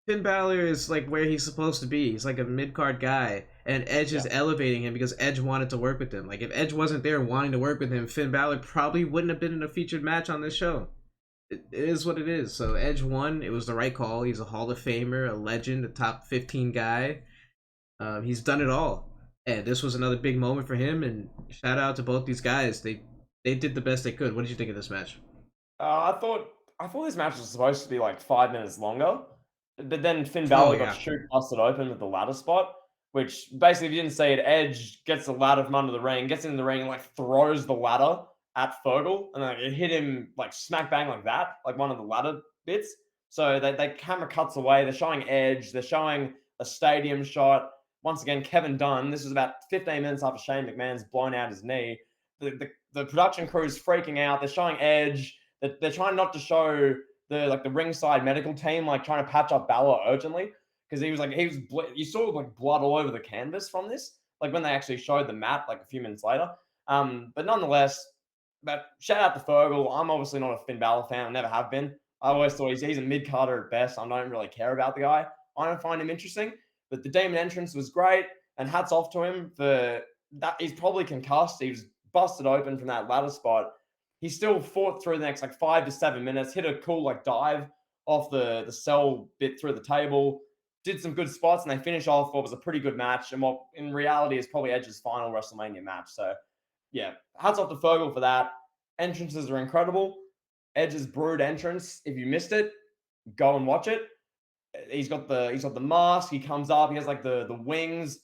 Finn Balor is like where he's supposed to be. He's like a mid-card guy, and Edge is elevating him because Edge wanted to work with him. Like, if Edge wasn't there wanting to work with him, Finn Balor probably wouldn't have been in a featured match on this show. It is what it is. So Edge won. It was the right call. He's a Hall of Famer, a legend, a top 15 guy. He's done it all, and this was another big moment for him. And shout out to both these guys. They did the best they could. What did you think of this match? I thought this match was supposed to be like 5 minutes longer. But then Finn Balor got busted open with the ladder spot, which basically, if you didn't see it, Edge gets the ladder from under the ring, gets in the ring, and like throws the ladder at Fergal, and like it hit him like smack bang like that, like one of the ladder bits. So they camera cuts away. They're showing Edge. They're showing a stadium shot. Once again, Kevin Dunn. This is about 15 minutes after Shane McMahon's blown out his knee. The production crew is freaking out. They're showing Edge. They're trying not to show the ringside medical team like trying to patch up Balor urgently because you saw like blood all over the canvas from this, like when they actually showed the map like a few minutes later. But nonetheless, but shout out to Fergal. I'm obviously not a Finn Balor fan. I never have been. I always thought he's a mid-carder at best. I don't really care about the guy. I don't find him interesting. But the Demon entrance was great, and hats off to him for that. He's probably concussed. He was busted open from that ladder spot. He still fought through the next like 5 to 7 minutes, hit a cool like dive off the cell bit through the table, did some good spots, and they finish off what was a pretty good match, and what in reality is probably Edge's final WrestleMania match. So, yeah, hats off to Fergal for that. Entrances are incredible. Edge's Brood entrance, if you missed it, go and watch it. He's got the mask. He comes up. He has like the wings.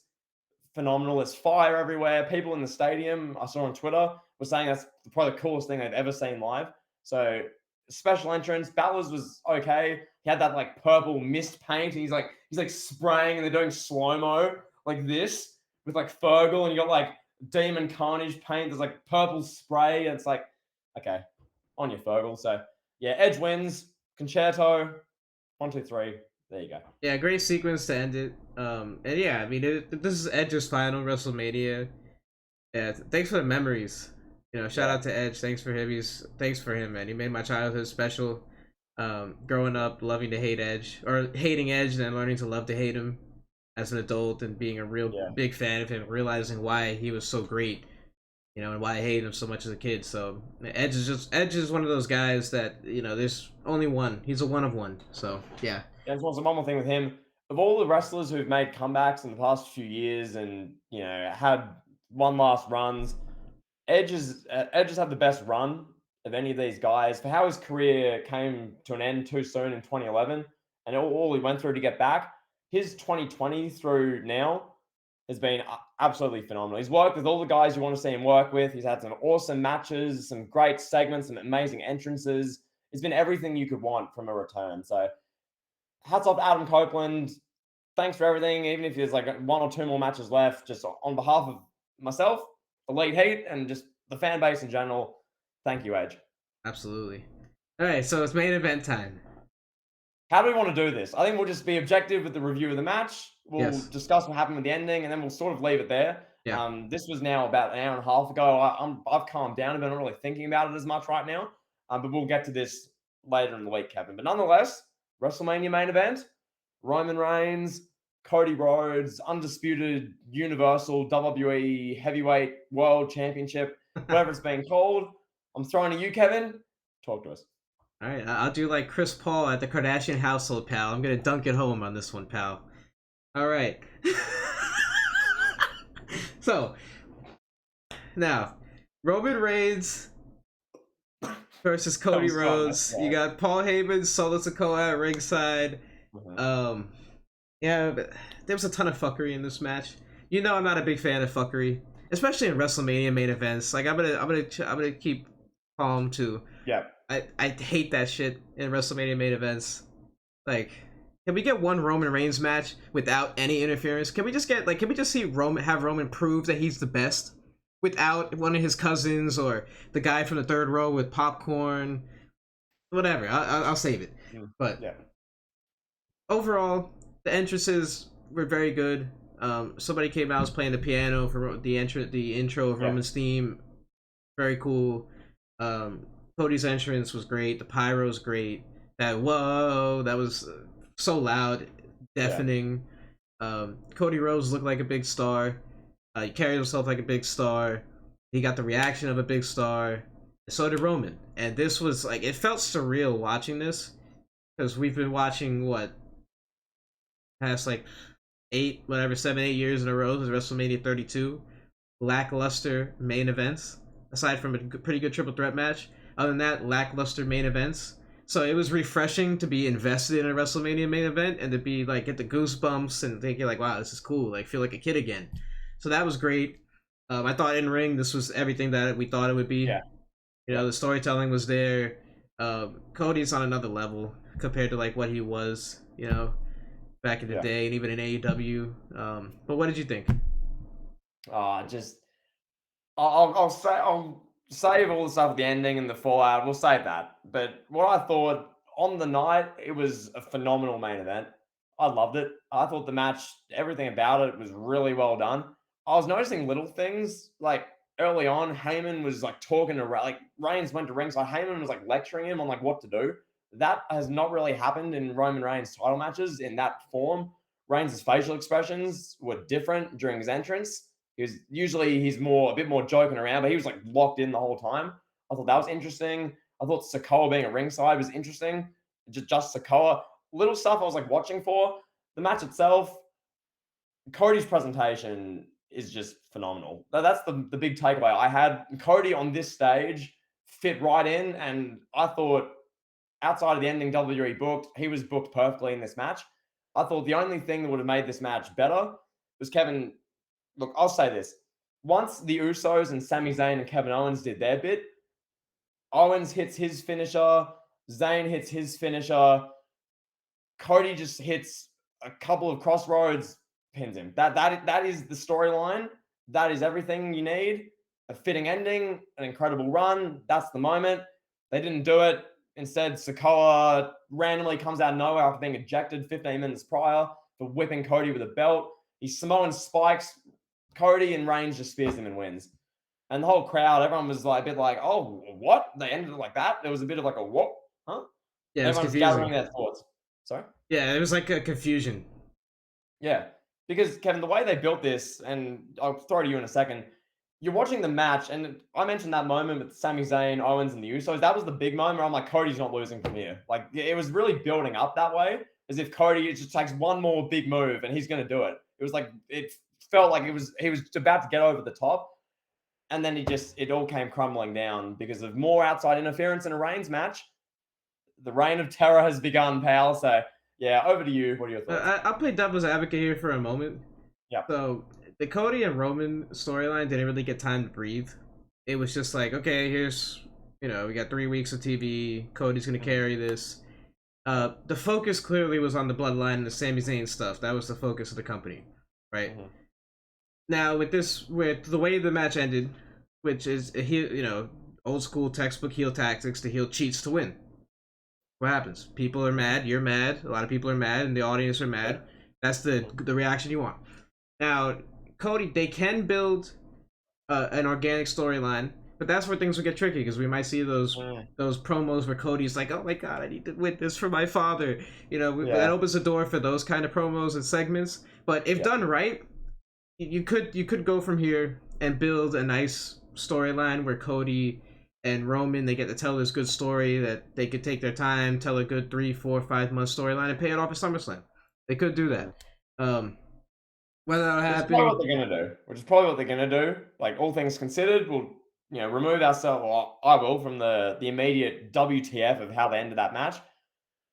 Phenomenal. There's fire everywhere. People in the stadium, I saw on Twitter, were saying that's probably the coolest thing they've ever seen live. So special entrance. Balor's was okay. He had that like purple mist paint, and he's like spraying, and they're doing slow-mo like this with like Fergal, and you got like Demon Carnage paint. There's like purple spray, and it's like, okay, on your Fergal. So yeah, Edge wins. Concerto. 1, 2, 3. There you go. Yeah, great sequence to end it. And yeah, I mean, this is Edge's final WrestleMania. Yeah, thanks for the memories. Shout out to Edge. Thanks for him, man. He made my childhood special. Growing up, loving to hate Edge, or hating Edge, and then learning to love to hate him as an adult, and being a real big fan of him, realizing why he was so great, and why I hated him so much as a kid. So Edge is one of those guys that, there's only one. He's a one of one. So yeah. And one more thing with him. Of all the wrestlers who've made comebacks in the past few years and had one last runs, Edge has had the best run of any of these guys for how his career came to an end too soon in 2011 and all he went through to get back. His 2020 through now has been absolutely phenomenal. He's worked with all the guys you want to see him work with. He's had some awesome matches, some great segments, some amazing entrances. It's been everything you could want from a return. So hats off to Adam Copeland. Thanks for everything. Even if there's like one or two more matches left, just on behalf of myself, Elite Heat, and just the fan base in general, thank you, Edge. Absolutely. All right, so it's main event time. How do we want to do this? I think we'll just be objective with the review of the match. We'll discuss what happened with the ending, and then we'll sort of leave it there. Yeah. This was now about an hour and a half ago. I've calmed down a bit. I'm not really thinking about it as much right now. But we'll get to this later in the week, Kevin. But nonetheless, WrestleMania main event, Roman Reigns, Cody Rhodes, undisputed Universal WWE Heavyweight World Championship, whatever it's being called. I'm throwing to you, Kevin. Talk to us. All right, I'll do like Chris Paul at the Kardashian household, pal. I'm gonna dunk it home on this one, pal. All right. So now, Roman Reigns versus Cody Rhodes. You got Paul Heyman, Solo Sikoa at ringside. Yeah, but there was a ton of fuckery in this match. You know, I'm not a big fan of fuckery, especially in WrestleMania main events. Like, I'm gonna keep calm too. Yeah. I hate that shit in WrestleMania main events. Like, can we get one Roman Reigns match without any interference? Can we just see Roman prove that he's the best without one of his cousins or the guy from the third row with popcorn? Whatever, I'll save it. But overall, the entrances were very good. Somebody came out, was playing the piano for the intro of Roman's theme. Very cool. Cody's entrance was great. The pyro's great. That was so loud, deafening. Cody Rhodes looked like a big star. He carried himself like a big star. He got the reaction of a big star. So did Roman. And this was like, it felt surreal watching this because we've been watching past like 7, 8 years in a row with WrestleMania 32 lackluster main events aside from a pretty good triple threat match. Other than that, lackluster main events. So it was refreshing to be invested in a WrestleMania main event and to be like get the goosebumps and thinking like, wow, this is cool. Like feel like a kid again. So that was great. I thought in ring this was everything that we thought it would be. Yeah. You know, the storytelling was there. Cody's on another level compared to like what he was, you know, back in the day and even in AEW. But what did you think? I'll save all the stuff at the ending and the fallout. We'll save that. But what I thought on the night, it was a phenomenal main event. I loved it. I thought the match, everything about it was really well done. I was noticing little things like early on, Heyman was like talking to Reigns went to ringside. Heyman was like lecturing him on like what to do. That has not really happened in Roman Reigns title matches in that form. Reigns' facial expressions were different during his entrance. He's a bit more joking around, but he was like locked in the whole time. I thought that was interesting. I thought Sikoa being at ringside was interesting. Just Sikoa. Little stuff I was like watching for. The match itself, Cody's presentation is just phenomenal. That's the big takeaway I had. Cody on this stage fit right in, and I thought outside of the ending WWE booked, he was booked perfectly in this match. I thought the only thing that would have made this match better was Kevin. Look, I'll say this. Once the Usos and Sami Zayn and Kevin Owens did their bit, Owens hits his finisher, Zayn hits his finisher, Cody just hits a couple of crossroads, pins him. That is the storyline. That is everything you need. A fitting ending, an incredible run. That's the moment. They didn't do it. Instead, Sikoa randomly comes out of nowhere after being ejected 15 minutes prior for whipping Cody with a belt. He Samoan spikes Cody and Reigns just spears him and wins. And the whole crowd, everyone was like a bit like, oh, what? They ended it like that? There was a bit of like a what? Huh? Yeah, everyone's gathering their thoughts. Sorry? Yeah, it was like a confusion. Yeah. Because, Kevin, the way they built this, and I'll throw to you in a second, you're watching the match, and I mentioned that moment with Sami Zayn, Owens, and the Usos. That was the big moment where I'm like, Cody's not losing from here. Like, it was really building up that way, as if Cody just takes one more big move and he's going to do it. It was like, it felt like he was about to get over the top. and then it all came crumbling down because of more outside interference in a Reigns match. The reign of terror has begun, pal. So yeah, over to you. What are your thoughts? I'll play devil's advocate here for a moment. Yeah. So the Cody and Roman storyline didn't really get time to breathe. It was just like, okay, here's, we got 3 weeks of TV. Cody's gonna carry this. The focus clearly was on the bloodline and the Sami Zayn stuff. That was the focus of the company, right? Mm-hmm. Now with the way the match ended, which is old school textbook heel tactics, the heel cheats to win. What happens? People are mad. You're mad. A lot of people are mad, and the audience are mad. That's the reaction you want. Now, Cody, they can build an organic storyline, but that's where things will get tricky because we might see those promos where Cody's like, "Oh my God, I need to win this for my father." That opens the door for those kind of promos and segments. But if done right, you could go from here and build a nice storyline where Cody and Roman, they get to tell this good story that they could take their time, tell a good 3, 4, 5 month storyline, and pay it off at SummerSlam. They could do that. Whether that'll happen, which is probably what they're gonna do. Like all things considered, we'll remove ourselves. Well, I will from the immediate WTF of how they ended that match.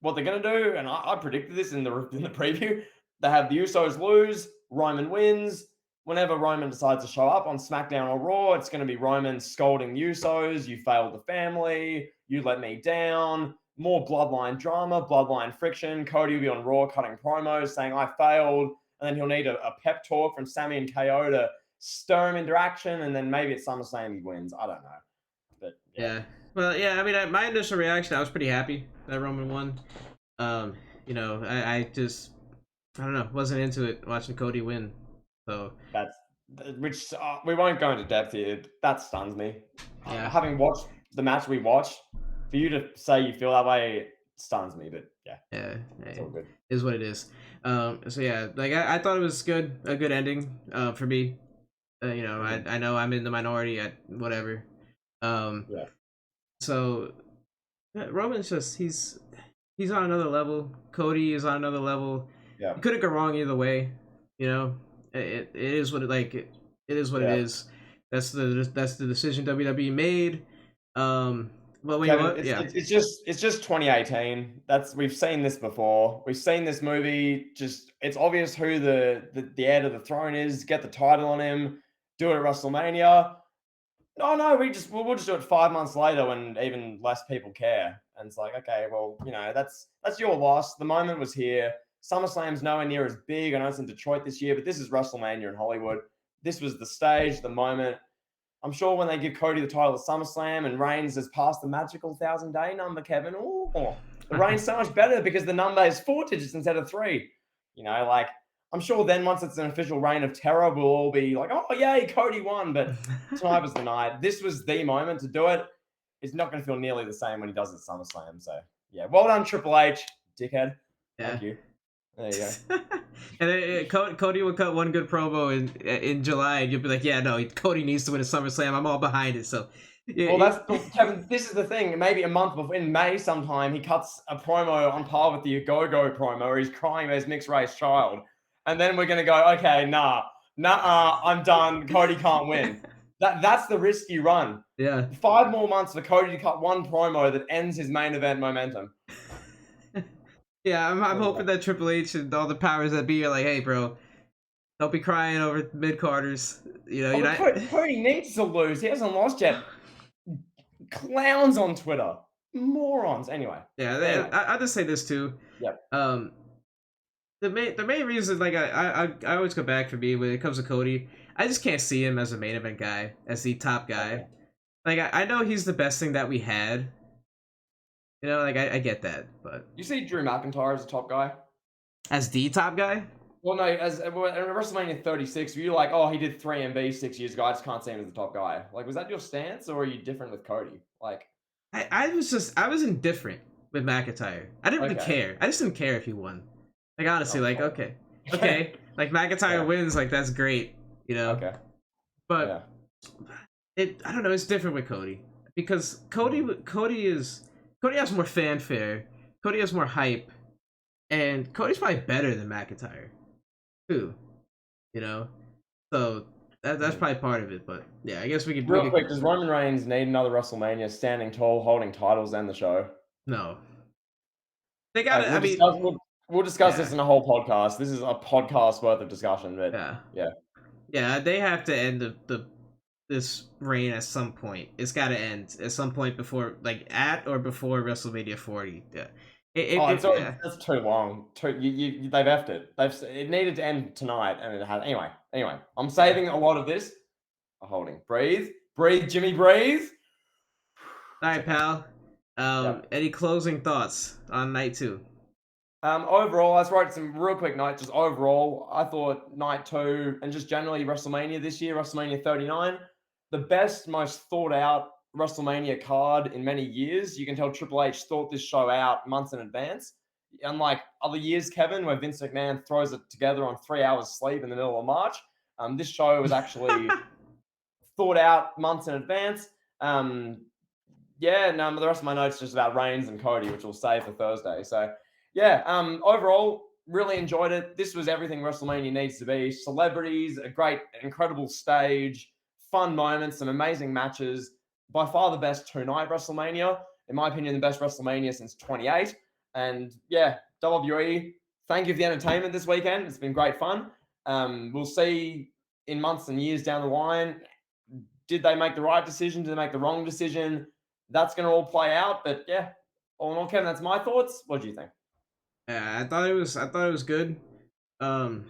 What they're gonna do, and I predicted this in the preview. They have the Usos lose, Roman wins. Whenever Roman decides to show up on SmackDown or Raw, it's going to be Roman scolding Usos. You failed the family. You let me down. More bloodline drama, bloodline friction. Cody will be on Raw cutting promos saying, I failed. And then he'll need a pep talk from Sami and KO to stir him into action. And then maybe at SummerSlam he wins. I don't know. But yeah. Well, yeah, I mean, my initial reaction, I was pretty happy that Roman won. I just, I don't know, wasn't into it watching Cody win. So which we won't go into depth here. That stuns me. Yeah. Having watched the match we watched, for you to say you feel that way stuns me. But yeah, it's all good. Is what it is. So yeah, like I thought it was good, a good ending for me. I know I'm in the minority at whatever. So Roman's just he's on another level. Cody is on another level. Yeah, you couldn't go wrong either way. It is what it is what it is. That's the decision WWE made. But Kevin, it's just 2018. We've seen this before. We've seen this movie. It's obvious who the heir to the throne is. Get the title on him. Do it at WrestleMania. No, we'll just do it 5 months later when even less people care. And it's like, okay, well, that's your loss. The moment was here. SummerSlam's nowhere near as big. I know it's in Detroit this year, but this is WrestleMania in Hollywood. This was the stage, the moment. I'm sure when they give Cody the title at SummerSlam and Reigns has passed the magical 1,000-day number, Kevin, the reign's so much better because the number is 4 digits instead of 3. I'm sure then once it's an official reign of terror, we'll all be like, oh, yay, Cody won. But tonight was the night. This was the moment to do it. It's not going to feel nearly the same when he does it at SummerSlam. So, yeah, well done, Triple H, dickhead. Thank you. There you go. And then Cody would cut one good promo in July, and you'll be like, yeah, no, Cody needs to win a SummerSlam. I'm all behind it. So, yeah, well, Kevin, this is the thing. Maybe a month before, in May sometime, he cuts a promo on par with the Go-Go promo where he's crying about his mixed-race child. And then we're going to go, okay, nah, I'm done. Cody can't win. That's the risk you run. Yeah. 5 more months for Cody to cut one promo that ends his main event momentum. Yeah, I'm hoping that Triple H and all the powers that be are like, hey, bro, don't be crying over mid-carders. Cody needs to lose. He hasn't lost yet. Clowns on Twitter. Morons. Anyway. Yeah, I'll just say this, too. Yep. The main reason, like, I always go back for me when it comes to Cody, I just can't see him as a main event guy, as the top guy. Okay. Like, I know he's the best thing that we had. I get that, but... You see Drew McIntyre as the top guy? As the top guy? Well, no, in WrestleMania 36, were you like, oh, he did 3MB 6 years ago, I just can't see him as the top guy. Like, was that your stance, or are you different with Cody? Like... I was indifferent with McIntyre. I didn't really care. I just didn't care if he won. Like, honestly, okay. Like, McIntyre wins, like, that's great, Okay. But, I don't know, it's different with Cody. Because Cody has more fanfare. Cody has more hype. And Cody's probably better than McIntyre. Too. So, That's probably part of it, but yeah, I guess we could. Real quick, does Roman Reigns need another WrestleMania standing tall, holding titles and the show? No, they got it. We'll discuss yeah, this in a whole podcast. This is a podcast worth of discussion, but yeah. They have to end this reign at some point. It's got to end at some point before, like at or before WrestleMania 40. Yeah. That's too long. They've effed it. It needed to end tonight, and it has. Anyway, I'm saving a lot of this. Holding, breathe, Jimmy, breathe. All right, pal. Any closing thoughts on night 2? Overall, I just wrote some real quick notes. Just overall, I thought night 2 and just generally WrestleMania this year, WrestleMania 39, the best, most thought out WrestleMania card in many years. You can tell Triple H thought this show out months in advance. Unlike other years, Kevin, where Vince McMahon throws it together on 3 hours sleep in the middle of March, this show was actually thought out months in advance. The rest of my notes just about Reigns and Cody, which we'll save for Thursday. So, overall, really enjoyed it. This was everything WrestleMania needs to be. Celebrities, a great, incredible stage, fun moments, some amazing matches. By far the best two-night WrestleMania. In my opinion, the best WrestleMania since 28. And WWE, thank you for the entertainment this weekend. It's been great fun. We'll see in months and years down the line, did they make the right decision? Did they make the wrong decision? That's going to all play out. But all in all, Kevin, that's my thoughts. What do you think? Yeah, I thought it was good. I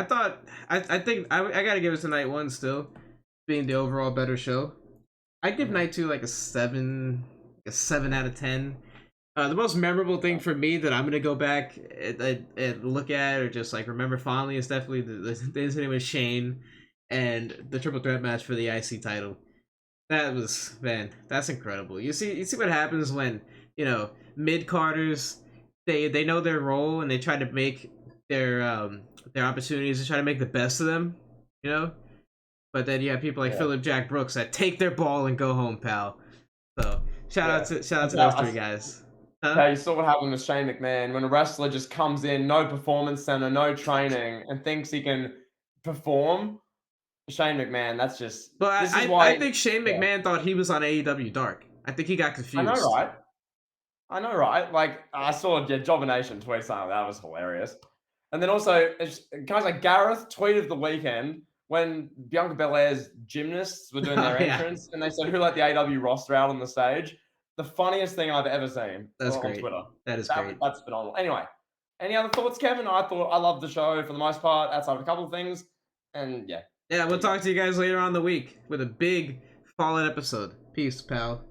think I gotta give it to night 1 still, being the overall better show. I give night 2 like a 7 out of 10. The most memorable thing for me that I'm gonna go back and look at or just like remember fondly is definitely the incident with Shane and the triple threat match for the IC title. That was, man, that's incredible. You see what happens when mid-carders, they know their role and they try to make their opportunities to try to make the best of them, But then you have people like Philip Jack Brooks that take their ball and go home, pal. So shout out to those 3 guys. Huh? You saw what happened with Shane McMahon when a wrestler just comes in, no performance center, no training, and thinks he can perform. Shane McMahon, that's just. But I think Shane McMahon thought he was on AEW Dark. I think he got confused. I know, right? Like, I saw Jobination tweet something. That was hilarious. And then also, guys like Gareth tweeted the weekend when Bianca Belair's gymnasts were doing their entrance, and they said, who let the AEW roster out on the stage? The funniest thing I've ever seen on Twitter. That is great. That's phenomenal. Anyway, any other thoughts, Kevin? I loved the show for the most part, outside of a couple of things. And we'll talk to you guys later on in the week with a big Fallout episode. Peace, pal.